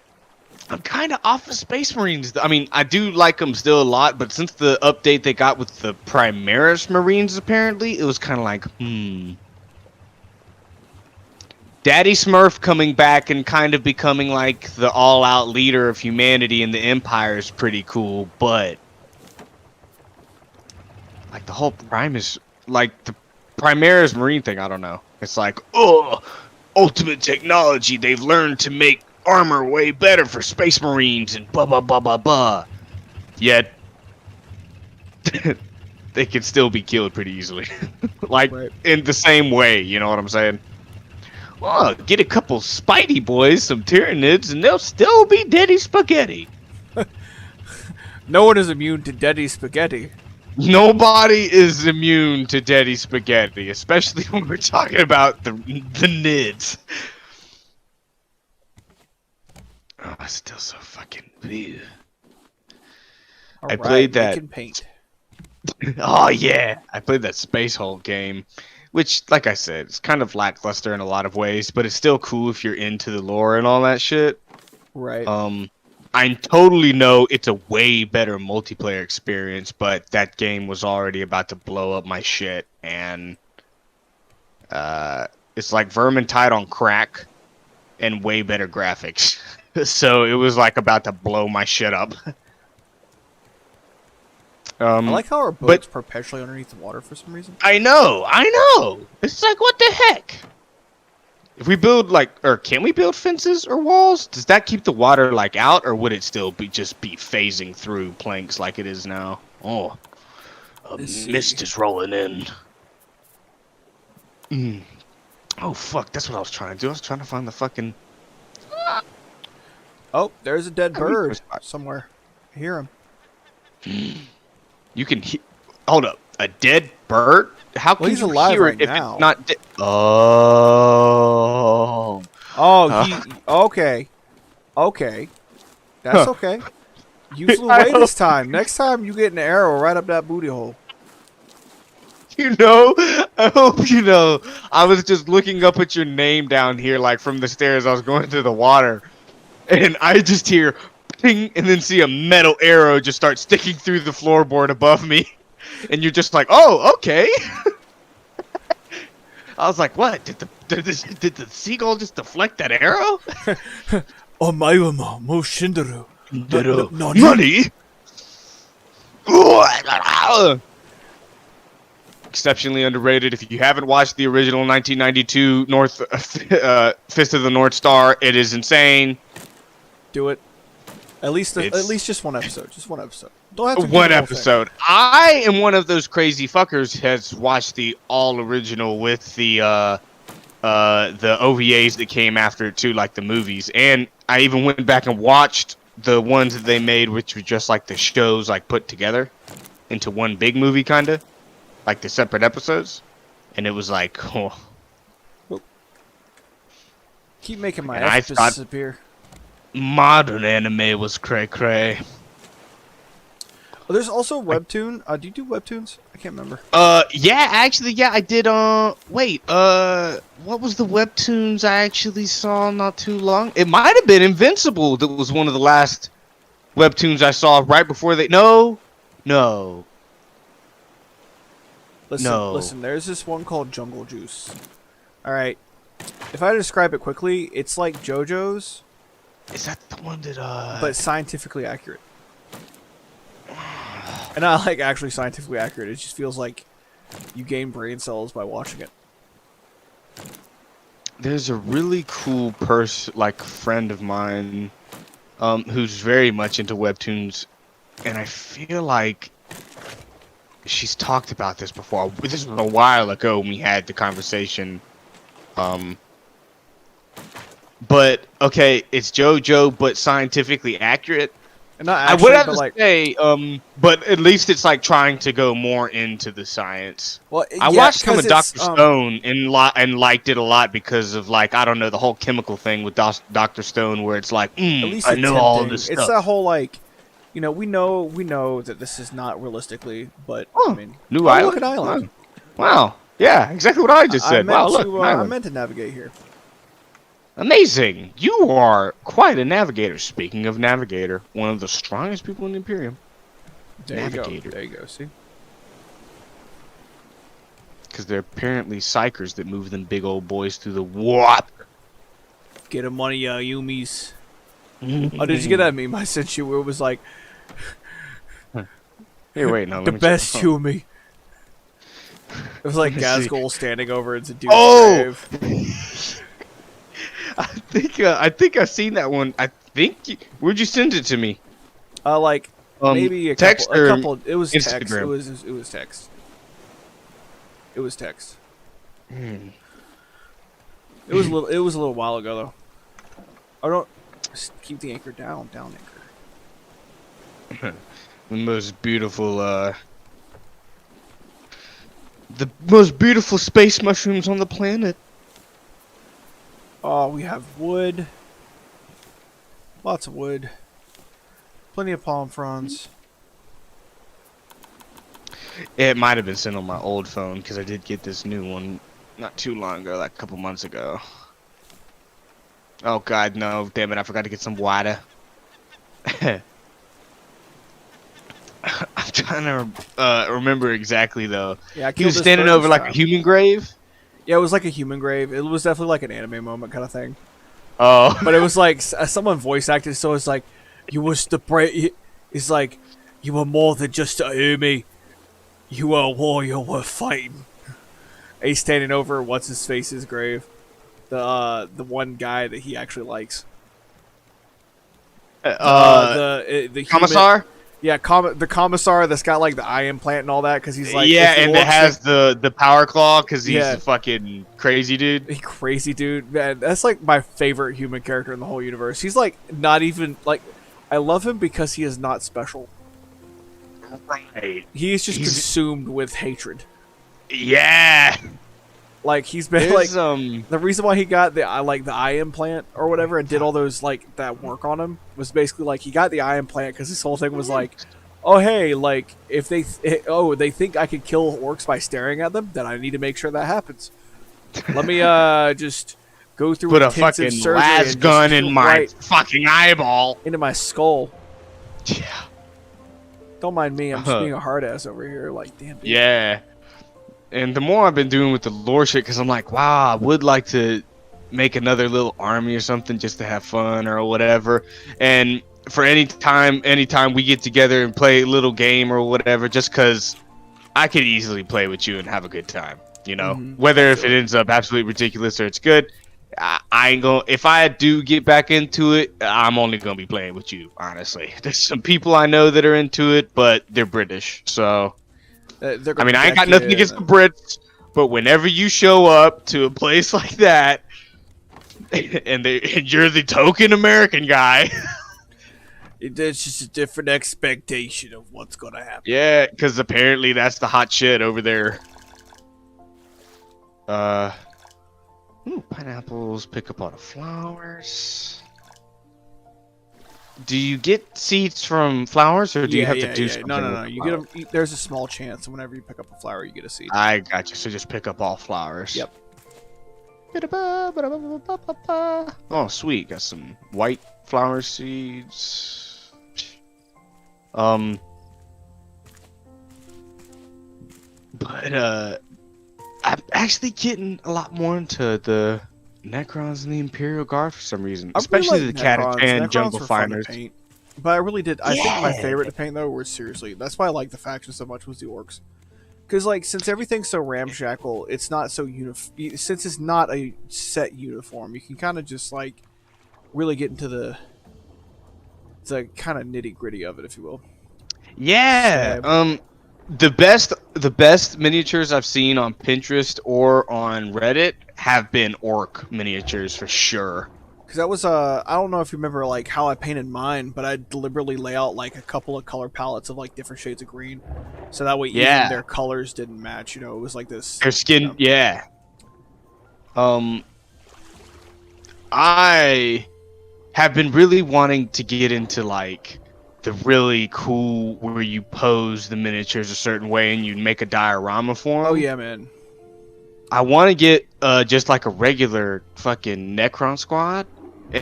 kind of off of Space Marines. I mean, I do like them still a lot, but since the update they got with the Primaris Marines, apparently, it was kind of like, Daddy Smurf coming back and kind of becoming like the all-out leader of humanity in the Empire is pretty cool, but like the whole Primaris Marine thing, I don't know. It's like, oh, ultimate technology. They've learned to make armor way better for Space Marines and blah blah blah blah blah. Yet they can still be killed pretty easily. Like in the same way, you know what I'm saying? Well, get a couple Spidey boys, some Tyranids, and they'll still be Daddy Spaghetti. No one is immune to Daddy Spaghetti. Nobody is immune to Daddy Spaghetti, especially when we're talking about the Nids. Oh, it's still so fucking weird. I played that. Paint. Oh yeah, I played that Space Hulk game, which, like I said, it's kind of lackluster in a lot of ways, but it's still cool if you're into the lore and all that shit. Right. I totally know it's a way better multiplayer experience, but that game was already about to blow up my shit, and it's like Vermintide on crack and way better graphics. So it was like about to blow my shit up. I like how our boat's perpetually underneath the water for some reason. I know. It's like, what the heck? If we build can we build fences or walls? Does that keep the water like out, or would it still just be phasing through planks like it is now? Oh, mist is rolling in. Oh fuck, that's what I was trying to do. I was trying to find the fucking. Oh, there's a dead bird somewhere. I hear him. You can hold up. A dead bird? How can he's you alive hear right it if now. it's not dead? Oh. Okay. Okay. That's okay. You flew away this time. Next time you get an arrow right up that booty hole. You know, I hope you know. I was just looking up at your name down here, like from the stairs. I was going to the water, and I just hear ping, and then see a metal arrow just start sticking through the floorboard above me, and you're just like, "Oh, okay." I was like, what? Did the seagull just deflect that arrow? Omayama mo shindaru. Nani? Exceptionally underrated. If you haven't watched the original 1992 Fist of the North Star, it is insane. Do it. At least just one episode. Just one episode. Don't have to do One the whole episode. thing. I am one of those crazy fuckers has watched the all original with the OVAs that came after it too, like the movies. And I even went back and watched the ones that they made, which were just like the shows like put together into one big movie, kind of like the separate episodes. And it was like, oh. Keep making my And I F thought- disappear. Modern anime was cray cray. Oh, there's also webtoon. Do you do webtoons? I can't remember. Yeah, actually, yeah, I did. Wait, what was the webtoons I actually saw not too long? It might have been Invincible. That was one of the last webtoons I saw right before they. No. Listen. There's this one called Jungle Juice. All right. If I describe it quickly, it's like JoJo's. Is that the one that But scientifically accurate. And not like actually scientifically accurate. It just feels like you gain brain cells by watching it. There's a really cool friend of mine, who's very much into webtoons, and I feel like she's talked about this before. This was a while ago when we had the conversation. But okay, it's JoJo, but scientifically accurate. And not I actually, would have but to like, say, but at least it's like trying to go more into the science. well, I yeah, watched some 'cause of it's, Dr. Stone and liked it a lot because of like I don't know, the whole chemical thing with Dr. Stone where it's like at least I it's know all tempting. this stuff. It's that whole like, we know that this is not realistically, but I mean, New Look Island. at Island. Wow. Yeah, exactly what I just said. Wow, look, an I island. meant to navigate here. Amazing. You are quite a navigator. Speaking of navigator, one of the strongest people in the Imperium. Navigator. There you go. See. Because they're apparently psychers that move them big old boys through the water. Get a money, Yumis. Oh, did you get that meme I sent you where it was like Here, wait, no. the let me best check. Yumi? It was like Let me see. Gazgul standing over its dude's Oh! grave. I think I've seen that one. Where'd you send it to me? Like maybe a text couple. or A couple. It was text. Instagram? It was text. It was text. Hmm. It was a little while ago though. I don't just keep the anchor down anchor. The most beautiful space mushrooms on the planet. Oh, we have wood. Lots of wood. Plenty of palm fronds. It might have been sent on my old phone because I did get this new one not too long ago, like a couple months ago. Oh god, no, damn it, I forgot to get some water. I'm trying to remember exactly though. Yeah, I He killed was this standing bird over this like time. a human grave. Yeah, it was like a human grave. It was definitely like an anime moment kind of thing. Oh, But it was like someone voice acted, so it's like, you was the brave. It's like, you were more than just a Umi. You were a warrior worth fighting. He's standing over what's his face's grave, the one guy that he actually likes. The human- Commissar. Yeah, the commissar that's got like the eye implant and all that because he's like Yeah, if he and it looks has the power claw because he's Yeah. a fucking crazy dude. like, crazy dude. Man, that's like my favorite human character in the whole universe. He's like not even like I love him because he is not special. Right. He is just He's- consumed with hatred. Yeah. Like he's been There's, like the reason why he got the eye implant or whatever and did all those like that work on him was basically like he got the eye implant because his whole thing was like, oh hey, like if they they think I could kill orcs by staring at them, then I need to make sure that happens. Let me just go through put a intensive fucking surgery las and just gun in shoot my right fucking eyeball. into my skull. Yeah. Don't mind me, I'm just being a hard ass over here. Like damn. Dude. Yeah. And the more I've been doing with the lore shit, because I'm like, wow, I would like to make another little army or something just to have fun or whatever. And for anytime we get together and play a little game or whatever, just because I could easily play with you and have a good time, you know? Whether if it ends up absolutely ridiculous or it's good, I ain't gonna. If I do get back into it, I'm only gonna be playing with you. Honestly, there's some people I know that are into it, but they're British, so. I mean, I ain't got nothing against the Brits, but whenever you show up to a place like that, and you're the token American guy, it's just a different expectation of what's gonna happen. yeah, because apparently that's the hot shit over there. Pineapples. Pick up all the flowers. Do you get seeds from flowers, or do you have to do something? No. You get them. There's a small chance whenever you pick up a flower, you get a seed. I got you. So just pick up all flowers. Yep. Oh, sweet. Got some white flower seeds. But I'm actually getting a lot more into the Necrons and the Imperial Guard for some reason, especially the Catachan Jungle Finders. But I really did. I think my favorite to paint though was seriously. That's why I like the faction so much was the orcs, because like since everything's so ramshackle, it's not so since it's not a set uniform, you can kind of just like really get into the kind of nitty gritty of it, if you will. Yeah. So, the best miniatures I've seen on Pinterest or on Reddit have been orc miniatures for sure. Because that was I don't know if you remember like how I painted mine, but I deliberately lay out like a couple of color palettes of like different shades of green, so that way even their colors didn't match. You know, it was like this. Their skin, yeah. I have been really wanting to get into like the really cool where you pose the miniatures a certain way and you make a diorama for them. Oh yeah, man. I want to get just like a regular fucking Necron squad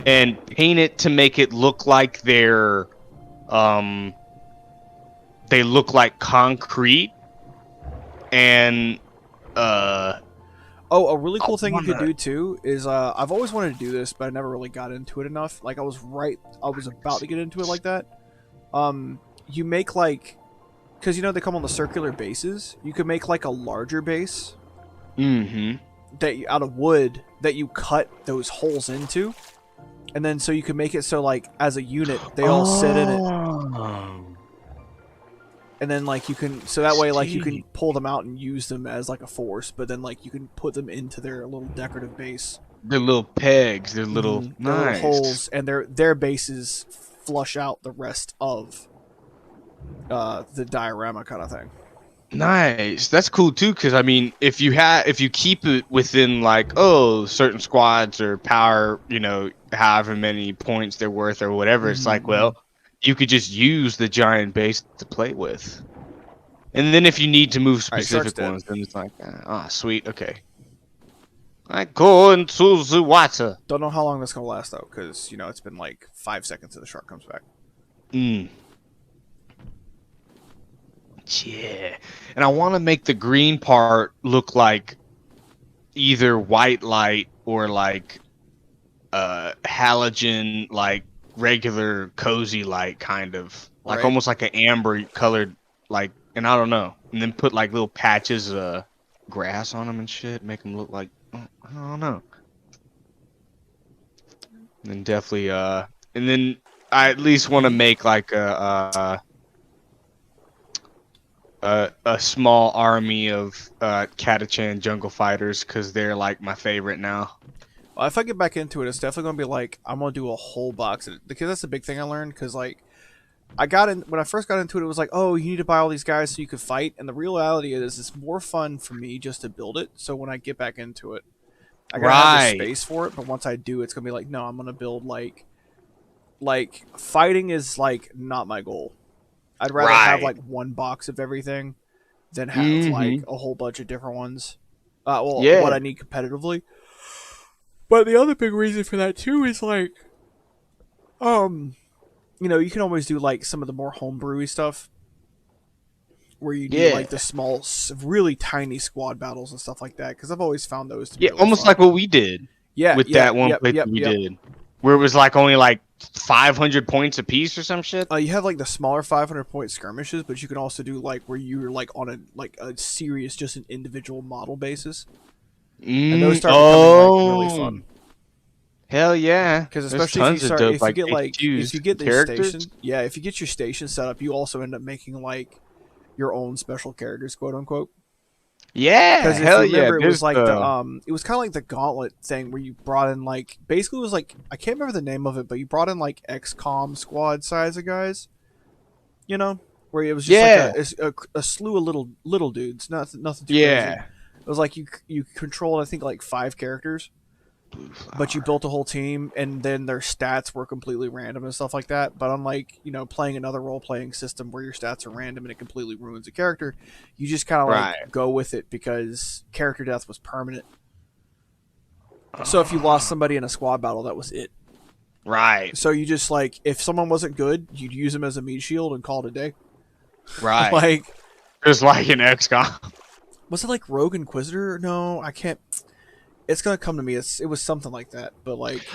and paint it to make it look like they're they look like concrete and Oh, a really cool thing you could do too is I've always wanted to do this, but I never really got into it enough. Like I was about to get into it like that. You make like, because you know they come on the circular bases. You could make like a larger base. That out of wood that you cut those holes into, and then so you can make it so like as a unit they all sit in it. And then like you can, so that way like you can pull them out and use them as like a force, but then like you can put them into their little decorative base. Their little pegs, their little little holes, and their bases flush out the rest of the diorama kind of thing. Nice. That's cool too, because I mean, if you keep it within like certain squads or power, you know, however many points they're worth or whatever, it's like, well, you could just use the giant base to play with. And then if you need to move specific ones, then it's like, sweet, okay. I go into the water. Don't know how long that's gonna last though, because you know it's been like 5 seconds till the shark comes back. Yeah, and I want to make the green part look like either white light or like halogen, like regular cozy light, kind of like almost like an amber colored, like, and I don't know, and then put like little patches of grass on them and shit, make them look like, I don't know. And then definitely and then I at least want to make like a small army of Catachan jungle fighters, because they're like my favorite now. Well, if I get back into it, it's definitely gonna be like I'm gonna do a whole box of it, because that's the big thing I learned. Because like when I first got into it, it was like, oh, you need to buy all these guys so you could fight, and the reality is it's more fun for me just to build it. So when I get back into it, I gotta have the space for it. But once I do, it's gonna be like, no, I'm gonna build like fighting is like not my goal. I'd rather have like one box of everything than have like a whole bunch of different ones. What I need competitively. But the other big reason for that too is like, you know, you can always do like some of the more homebrewy stuff. where you do like the small, really tiny squad battles and stuff like that. Because I've always found those to be really almost fun. like what we did. Yeah, with that one playthrough we did, where it was like only like 500 points a piece or some shit. You have like the smaller 500-point skirmishes, but you can also do like where you're like on a serious, just an individual model basis, and those start becoming like really fun. Hell yeah! Because especially if you get this characters. station, if you get your station set up, you also end up making like your own special characters, quote unquote. Yeah, because hell if you remember, yeah! it was like it was kind of like the gauntlet thing where you brought in like basically it was like I can't remember the name of it, but you brought in like XCOM squad size of guys, you know, where it was just like a slew of little dudes, nothing too crazy. It was like you controlled I think like 5 characters, but you built a whole team, and then their stats were completely random and stuff like that. But unlike playing another role-playing system where your stats are random and it completely ruins a character, you just kind of like go with it because character death was permanent. So if you lost somebody in a squad battle, that was it. Right. So you just like if someone wasn't good, you'd use them as a meat shield and call it a day. Right. Like just like an XCOM. Was it like Rogue Inquisitor? No, I can't. It's gonna come to me. It was something like that, but like,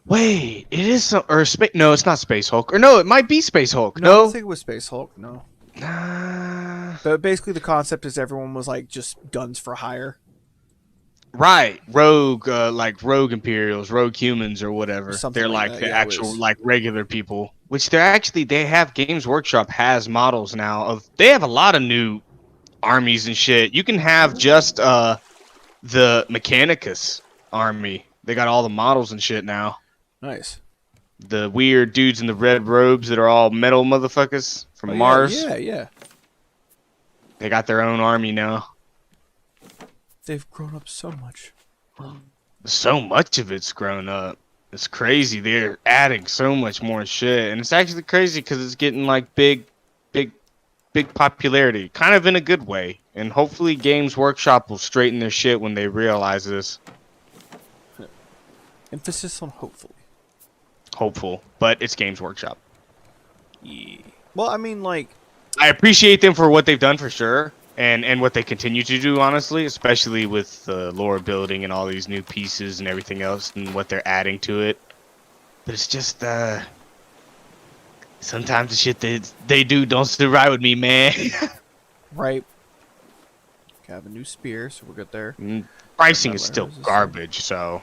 wait, it is some or space? No, it's not Space Hulk. Or no, it might be Space Hulk. No, I don't think it was Space Hulk. No. But basically, the concept is everyone was like just guns for hire. Right, rogue, like rogue Imperials, rogue humans, or whatever. They're like the actual like regular people. Which they have Games Workshop has models now of. They have a lot of new armies and shit. You can have just the Mechanicus army. They got all the models and shit now. Nice. The weird dudes in the red robes that are all metal motherfuckers from Mars. Yeah. They got their own army now. They've grown up so much. So much of it's grown up. It's crazy. They're adding so much more shit. And it's actually crazy because it's getting like big popularity. Kind of in a good way. And hopefully Games Workshop will straighten their shit when they realize this. Emphasis on hopefully. Hopeful. But it's Games Workshop. Yeah. Well, I mean, like... I appreciate them for what they've done for sure. And what they continue to do, honestly. Especially with the lore building and all these new pieces and everything else. And what they're adding to it. But it's just, sometimes the shit they do don't sit right with me, man. Right. Okay, I have a new spear, so we're good there. Pricing is still garbage, so...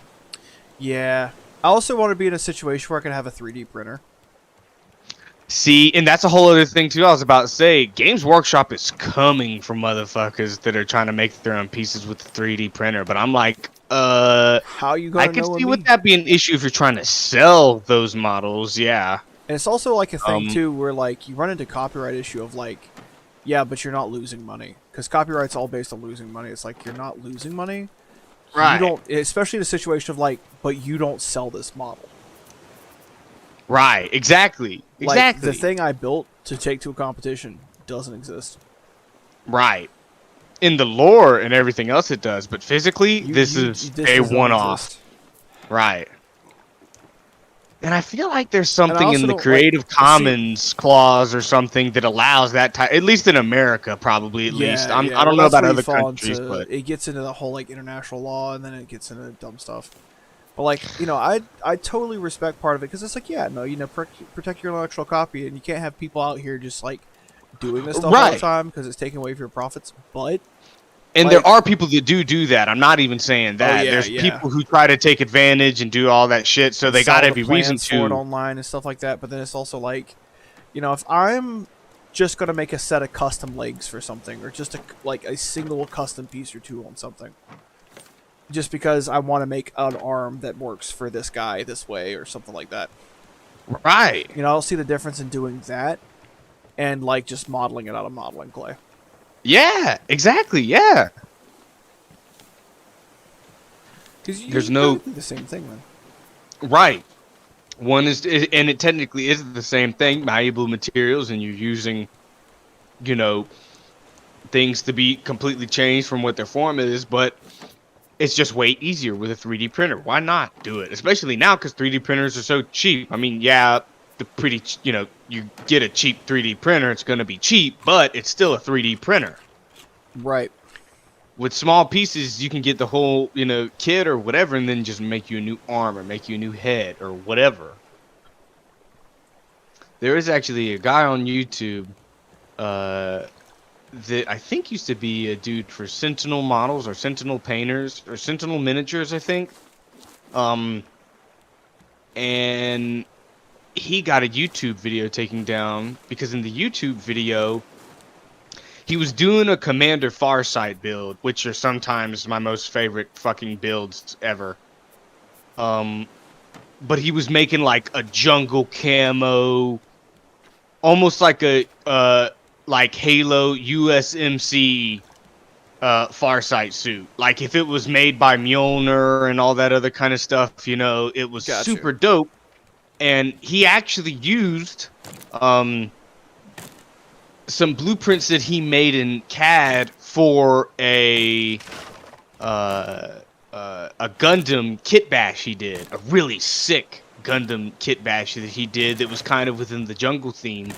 Yeah. I also want to be in a situation where I can have a 3D printer. See, and that's a whole other thing, too. I was about to say, Games Workshop is coming for motherfuckers that are trying to make their own pieces with the 3D printer. But I'm like, how you gonna I can see would that be an issue if you're trying to sell those models, yeah. And it's also like a thing, too, where, like, you run into copyright issue of, like, yeah, but you're not losing money. Because copyright's all based on losing money. It's like, you're not losing money. Right. You don't, especially in a situation of, like, but you don't sell this model. Right, exactly. Like, the thing I built to take to a competition doesn't exist. Right. In the lore and everything else it does, but physically, this is a one-off. Right. And I feel like there's something in the Creative Commons clause or something that allows that type, at least in America, probably at least. I don't know about other countries, but it gets into the whole like international law, and then it gets into dumb stuff. But like, I totally respect part of it because it's like, protect your intellectual property, and you can't have people out here just like doing this stuff all the time because it's taking away from your profits. But there are people that do that. I'm not even saying that. There's people who try to take advantage and do all that shit, so they got every reason to for it online and stuff like that. But then it's also like, if I'm just gonna make a set of custom legs for something, or just a single custom piece or two on something, just because I want to make an arm that works for this guy this way or something like that. Right. I'll see the difference in doing that and like just modeling it out of modeling clay. Yeah, exactly. Yeah. Because there's the same thing, man. Right. One is, and it technically is the same thing. Malleable materials, and you're using, things to be completely changed from what their form is, but it's just way easier with a 3D printer. Why not do it? Especially now because 3D printers are so cheap. I mean, yeah, the pretty, you get a cheap 3D printer, it's going to be cheap, but it's still a 3D printer. Right. With small pieces, you can get the whole, kit or whatever, and then just make you a new arm or make you a new head or whatever. There is actually a guy on YouTube that I think used to be a dude for Sentinel models or Sentinel painters or Sentinel miniatures, I think. And he got a YouTube video taken down because in the YouTube video, he was doing a Commander Farsight build, which are sometimes my most favorite fucking builds ever. But he was making like a jungle camo, almost like a like Halo USMC Farsight suit. Like if it was made by Mjolnir and all that other kind of stuff, it was super dope. And he actually used some blueprints that he made in CAD for a Gundam kit bash he did. A really sick Gundam kit bash that he did that was kind of within the jungle theme.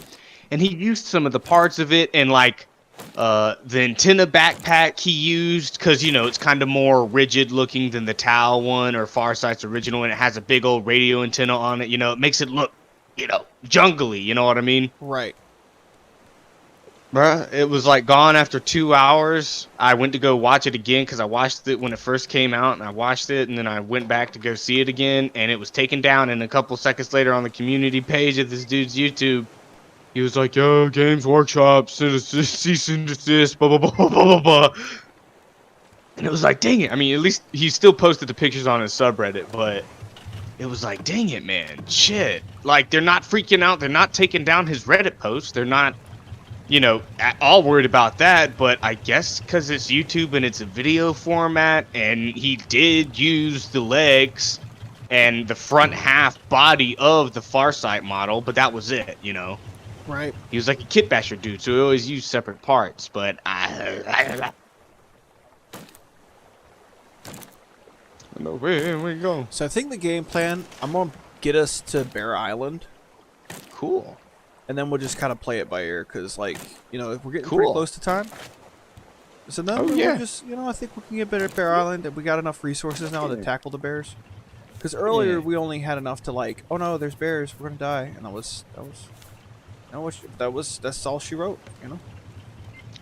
And he used some of the parts of it, and like the antenna backpack he used, because it's kind of more rigid looking than the Tau one or Farsight's original, and it has a big old radio antenna on it. It makes it look jungly, you know what I mean? Right. Bruh, it was like gone after 2 hours. I went to go watch it again because I watched it when it first came out, and I watched it, and then I went back to go see it again, and it was taken down. And a couple seconds later, on the community page of this dude's YouTube, he was like, "Yo, Games Workshop, cease and desist, blah blah blah blah blah blah." And it was like, dang it. I mean, at least he still posted the pictures on his subreddit, but it was like, dang it, man, shit. Like, they're not freaking out. They're not taking down his Reddit post. They're not, at all worried about that. But I guess because it's YouTube and it's a video format, and he did use the legs and the front half body of the Farsight model, but that was it, Right. He was like a kit basher dude, so he always used separate parts, but no, where we go? So I think the game plan, I'm going to get us to Bear Island. Cool. And then we'll just kind of play it by ear, because, like, if we're getting pretty close to time. So then we'll just, I think we can get better at Bear Island, and we got enough resources now to tackle the bears. Because earlier we only had enough to, like, oh no, there's bears, we're going to die. And that's all she wrote,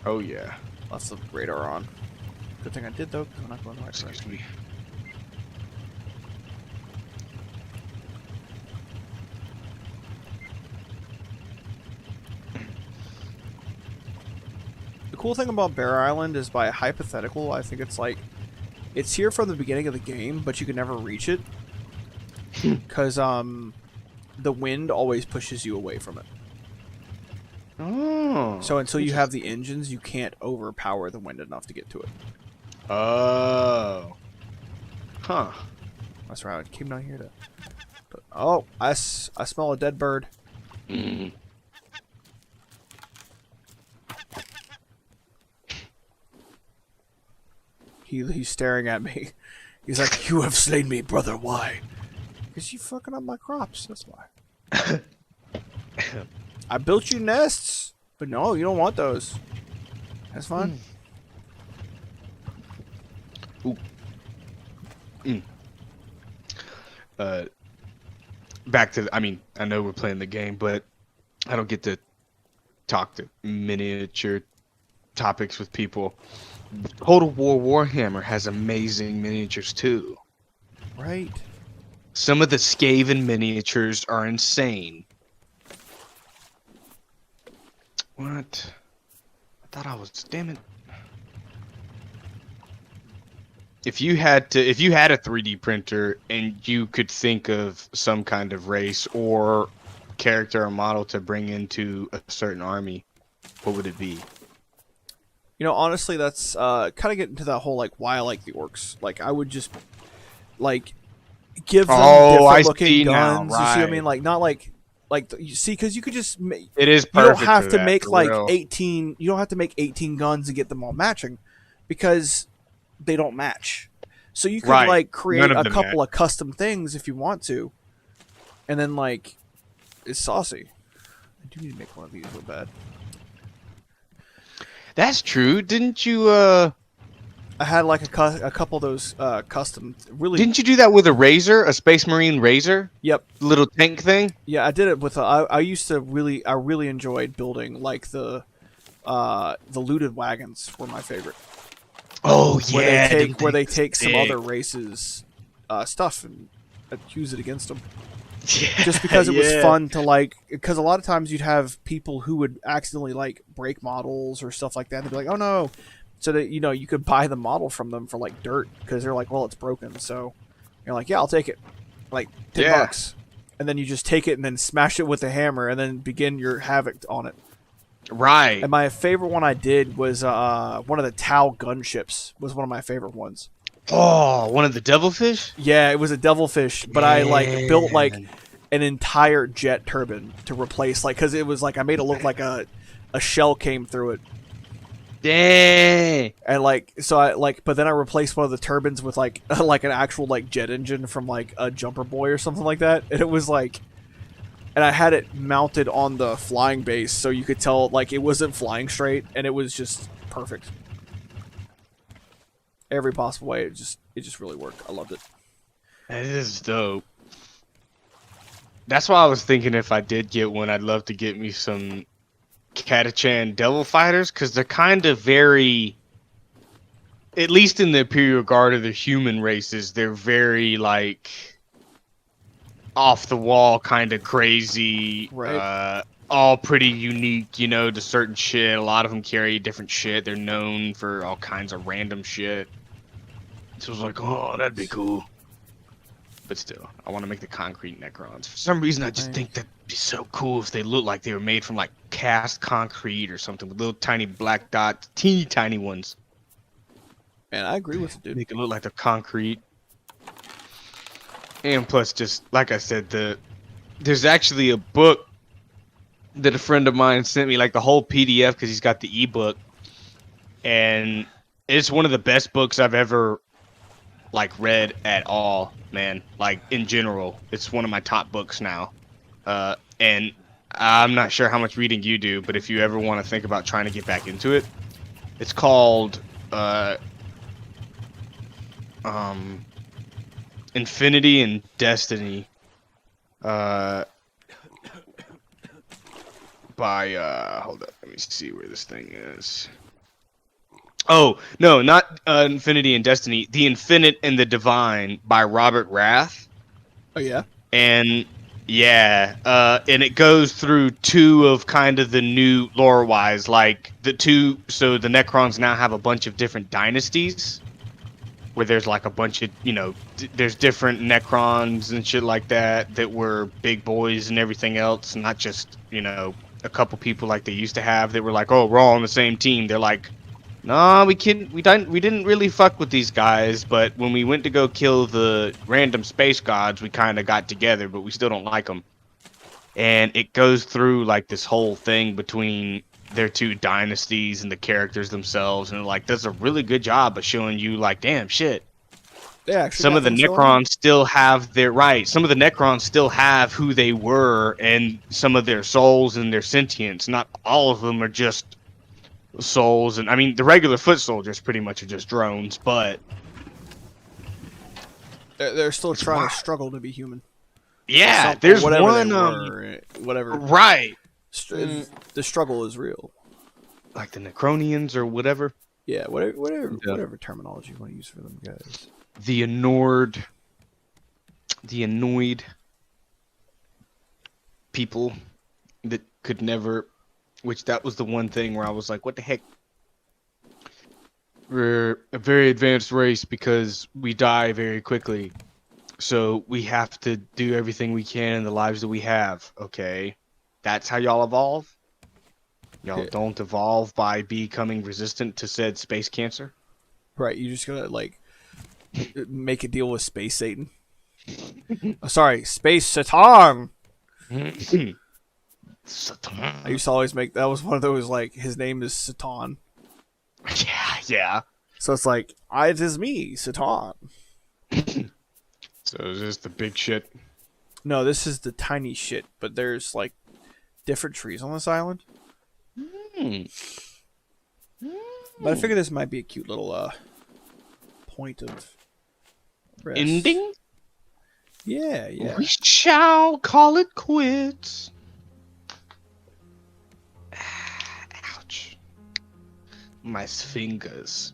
Oh yeah. That's the radar on. Good thing I did though, because I'm not going the right direction. Excuse me. The cool thing about Bear Island is, by hypothetical, I think it's like, it's here from the beginning of the game, but you can never reach it. Because the wind always pushes you away from it. Oh. So until you have the engines, you can't overpower the wind enough to get to it. Oh. Huh. That's right. I came down here to... Oh, I smell a dead bird. Mm. He's staring at me. He's like, "You have slain me, brother. Why?" Because you fucking up my crops. That's why. I built you nests, but no, you don't want those. That's fine. Ooh. Back to, I know we're playing the game, but I don't get to talk to miniature topics with people. Total War Warhammer has amazing miniatures too. Right. Some of the Skaven miniatures are insane. What? I thought I was, damn it. If you had a 3D printer and you could think of some kind of race or character or model to bring into a certain army, what would it be? Honestly, that's kind of getting to that whole, like, why I like the orcs. Like, I would just, like, give them different looking guns. Right. You see what I mean? Like, not like you see, because you could just it is you don't perfect have for to that, make for like real. 18. You don't have to make 18 guns and get them all matching, because they don't match. So you could like create a couple of custom things if you want to, and then like It's saucy. I do need to make one of these real bad. That's true. Didn't you? I had like a couple of those custom. Really? Didn't you do that with a razor, a Space Marine razor? Yep. Little tank thing. Yeah, I did it with. I used to really. I really enjoyed building like the looted wagons were my favorite. Oh yeah. Where they take some other races stuff and use it against them. Yeah, just because it was fun to like, because a lot of times you'd have people who would accidentally like break models or stuff like that. They'd be like, "Oh no!" So that you could buy the model from them for like dirt because they're like, "Well, it's broken." So you're like, "Yeah, I'll take it," like $10, and then you just take it and then smash it with a hammer and then begin your havoc on it. Right. And my favorite one I did was one of the Tau gunships was one of my favorite ones. Oh, one of the devilfish? Yeah, it was a devilfish, but I like built like an entire jet turbine to replace, like, because it was like I made it look like a shell came through it. Dang. And like, so I like, but then I replaced one of the turbines with like like an actual like jet engine from like a Jumper Boy or something like that, and it was like, and I had it mounted on the flying base, so you could tell like it wasn't flying straight, and it was just perfect. Every possible way, it just really worked. I loved it. That is dope. That's why I was thinking if I did get one, I'd love to get me some Catachan Devil Fighters, because they're kind of very, at least in the Imperial Guard of the human races, they're very like off the wall, kind of crazy, right? All pretty unique, to certain shit. A lot of them carry different shit. They're known for all kinds of random shit. So I was like, oh, that'd be cool. But still, I want to make the concrete Necrons. For some reason, I just think that'd be so cool if they looked like they were made from like cast concrete or something with little tiny black dots, teeny tiny ones. Man, I agree with it, dude. Make it look like they're concrete. And plus, just like I said, there's actually a book that a friend of mine sent me, like the whole PDF, because he's got the ebook, and it's one of the best books I've ever like read at all, man. Like in general, it's one of my top books now. And I'm not sure how much reading you do, but if you ever want to think about trying to get back into it, it's called Infinity and Destiny. By hold up, let me see where this thing is. Oh, no, not Infinity and Destiny. The Infinite and the Divine by Robert Rath. Oh, yeah? And, yeah, and it goes through two of kind of the new lore-wise, like, so the Necrons now have a bunch of different dynasties, where there's, like, a bunch of, there's different Necrons and shit like that were big boys and everything else, not just, a couple people like they used to have that were like, oh, we're all on the same team. They're like, no, we didn't really fuck with these guys, but when we went to go kill the random space gods, we kind of got together, but we still don't like them. And it goes through like this whole thing between their two dynasties and the characters themselves, and it like does a really good job of showing you like, damn shit. Some of the Necrons still have some of the Necrons still have who they were and some of their souls and their sentience. Not all of them are just souls, and I mean the regular foot soldiers pretty much are just drones, but they're still trying to struggle to be human. Yeah, there's whatever one whatever. Right. The struggle is real. Like the Necronians or whatever. Yeah, whatever terminology you want to use for them guys. The annoyed people that could never, which that was the one thing where I was like, what the heck? We're a very advanced race because we die very quickly. So we have to do everything we can in the lives that we have. Okay. That's how y'all evolve? Y'all don't evolve by becoming resistant to said space cancer? Right, you just gotta like make a deal with Space Satan. Sorry, Space Satan. Satan. I used to always make that was one of those like his name is Satan. Yeah. So it's like it is me, Satan. So is this the big shit? No, this is the tiny shit, but there's like different trees on this island. Hmm. But I figure this might be a cute little point of rest. Ending? Yeah. We shall call it quits. Ouch. My fingers.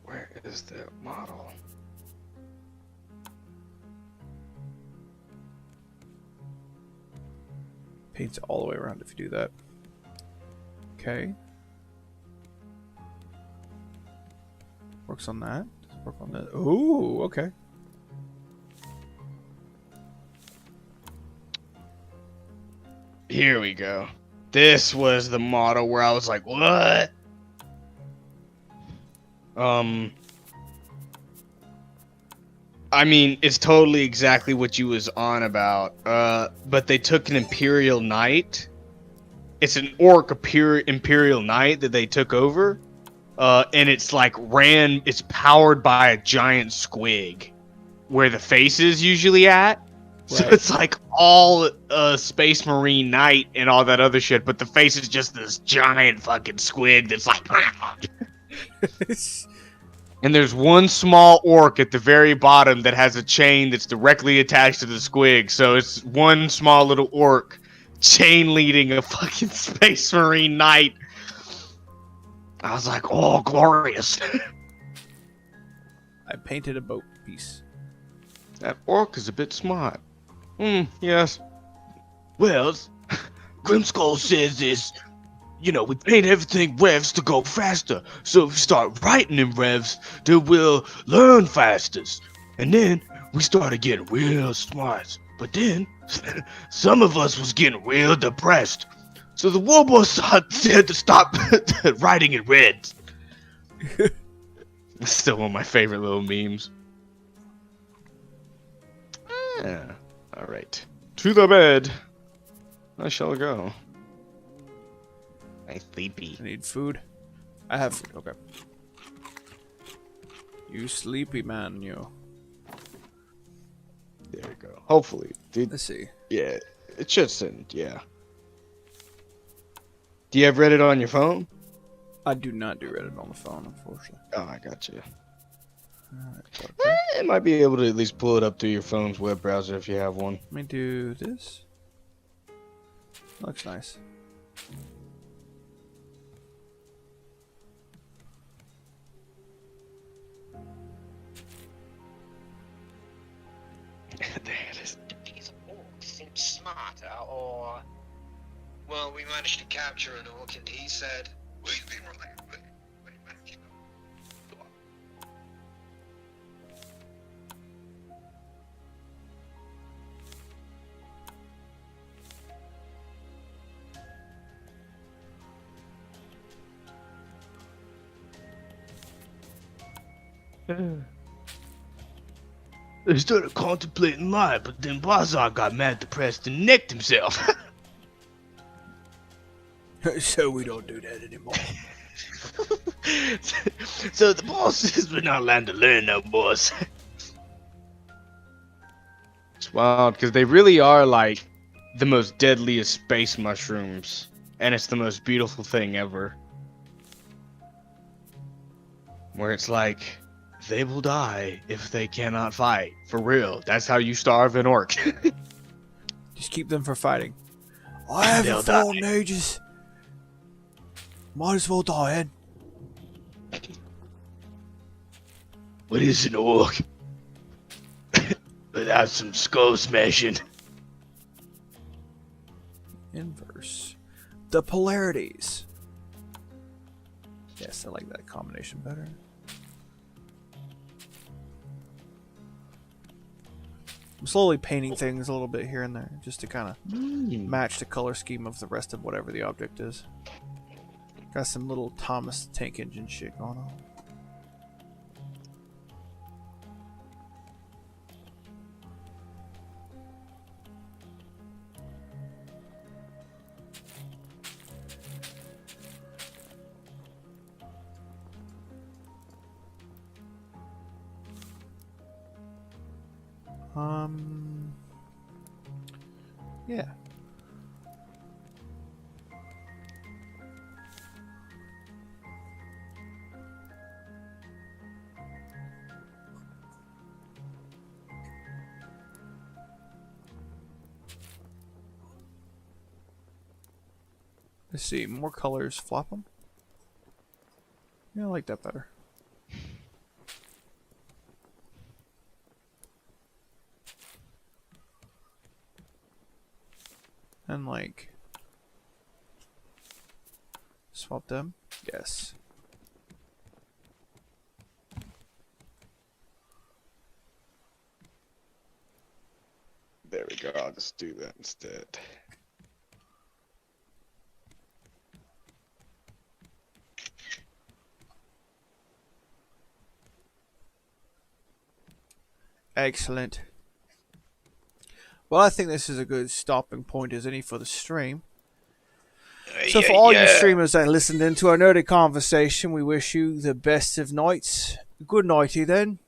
Where is that model? Paints it all the way around if you do that. Okay. Works on that. Work on that. Ooh, okay. Here we go. This was the model where I was like, what? I mean, it's totally exactly what you was on about. But they took an Imperial Knight. It's an orc Imperial Knight that they took over. And it's like it's powered by a giant squig where the face is usually at. So Right. it's like all Space Marine Knight and all that other shit, but the face is just this giant fucking squig that's like. And there's one small orc at the very bottom that has a chain that's directly attached to the squig. So it's one small little orc chain leading a fucking Space Marine Knight. I was like, oh, glorious. I painted a boat piece. That orc is a bit smart. Yes. Well, Grimskull says this. You know, we paint everything revs to go faster. So if we start writing in revs, then we'll learn fastest. And then we started getting real smart. But then, some of us was getting real depressed. So the warboss said to stop writing in reds. It's still one of my favorite little memes. Yeah. Alright. To the bed. I shall go. I'm sleepy. I need food. I have food. Okay. You sleepy man, you. There we go. Hopefully. Let's see. Yeah. It should send, yeah. Do you have Reddit on your phone? I do not do Reddit on the phone, unfortunately. Oh, I got you. Okay. It might be able to at least pull it up through your phone's web browser if you have one. Let me do this. Looks nice. There it is. These orcs seem smarter, or... Well, we managed to capture an orc, and he said... We've been They started contemplating life, but then Bazar got mad, depressed, and nicked himself. So we don't do that anymore. So the boss says we're not allowed to learn no more. It's wild, because they really are like the most deadliest space mushrooms, and it's the most beautiful thing ever. Where it's like, they will die if they cannot fight. For real. That's how you starve an orc. Just keep them from fighting. I haven't They'll fought in ages. Might as well die, Ed. What is an orc? Without some skull smashing. Inverse. The polarities. Yes, I like that combination better. I'm slowly painting things a little bit here and there, just to kind of match the color scheme of the rest of whatever the object is. Got some little Thomas the Tank Engine shit going on. Yeah. Let's see, more colors, flop them. Yeah, I like that better. And like, swap them. Yes. There we go. I'll just do that instead. Excellent. Well, I think this is a good stopping point as any for the stream. So for all you streamers that listened into our nerdy conversation, we wish you the best of nights. Good nighty then.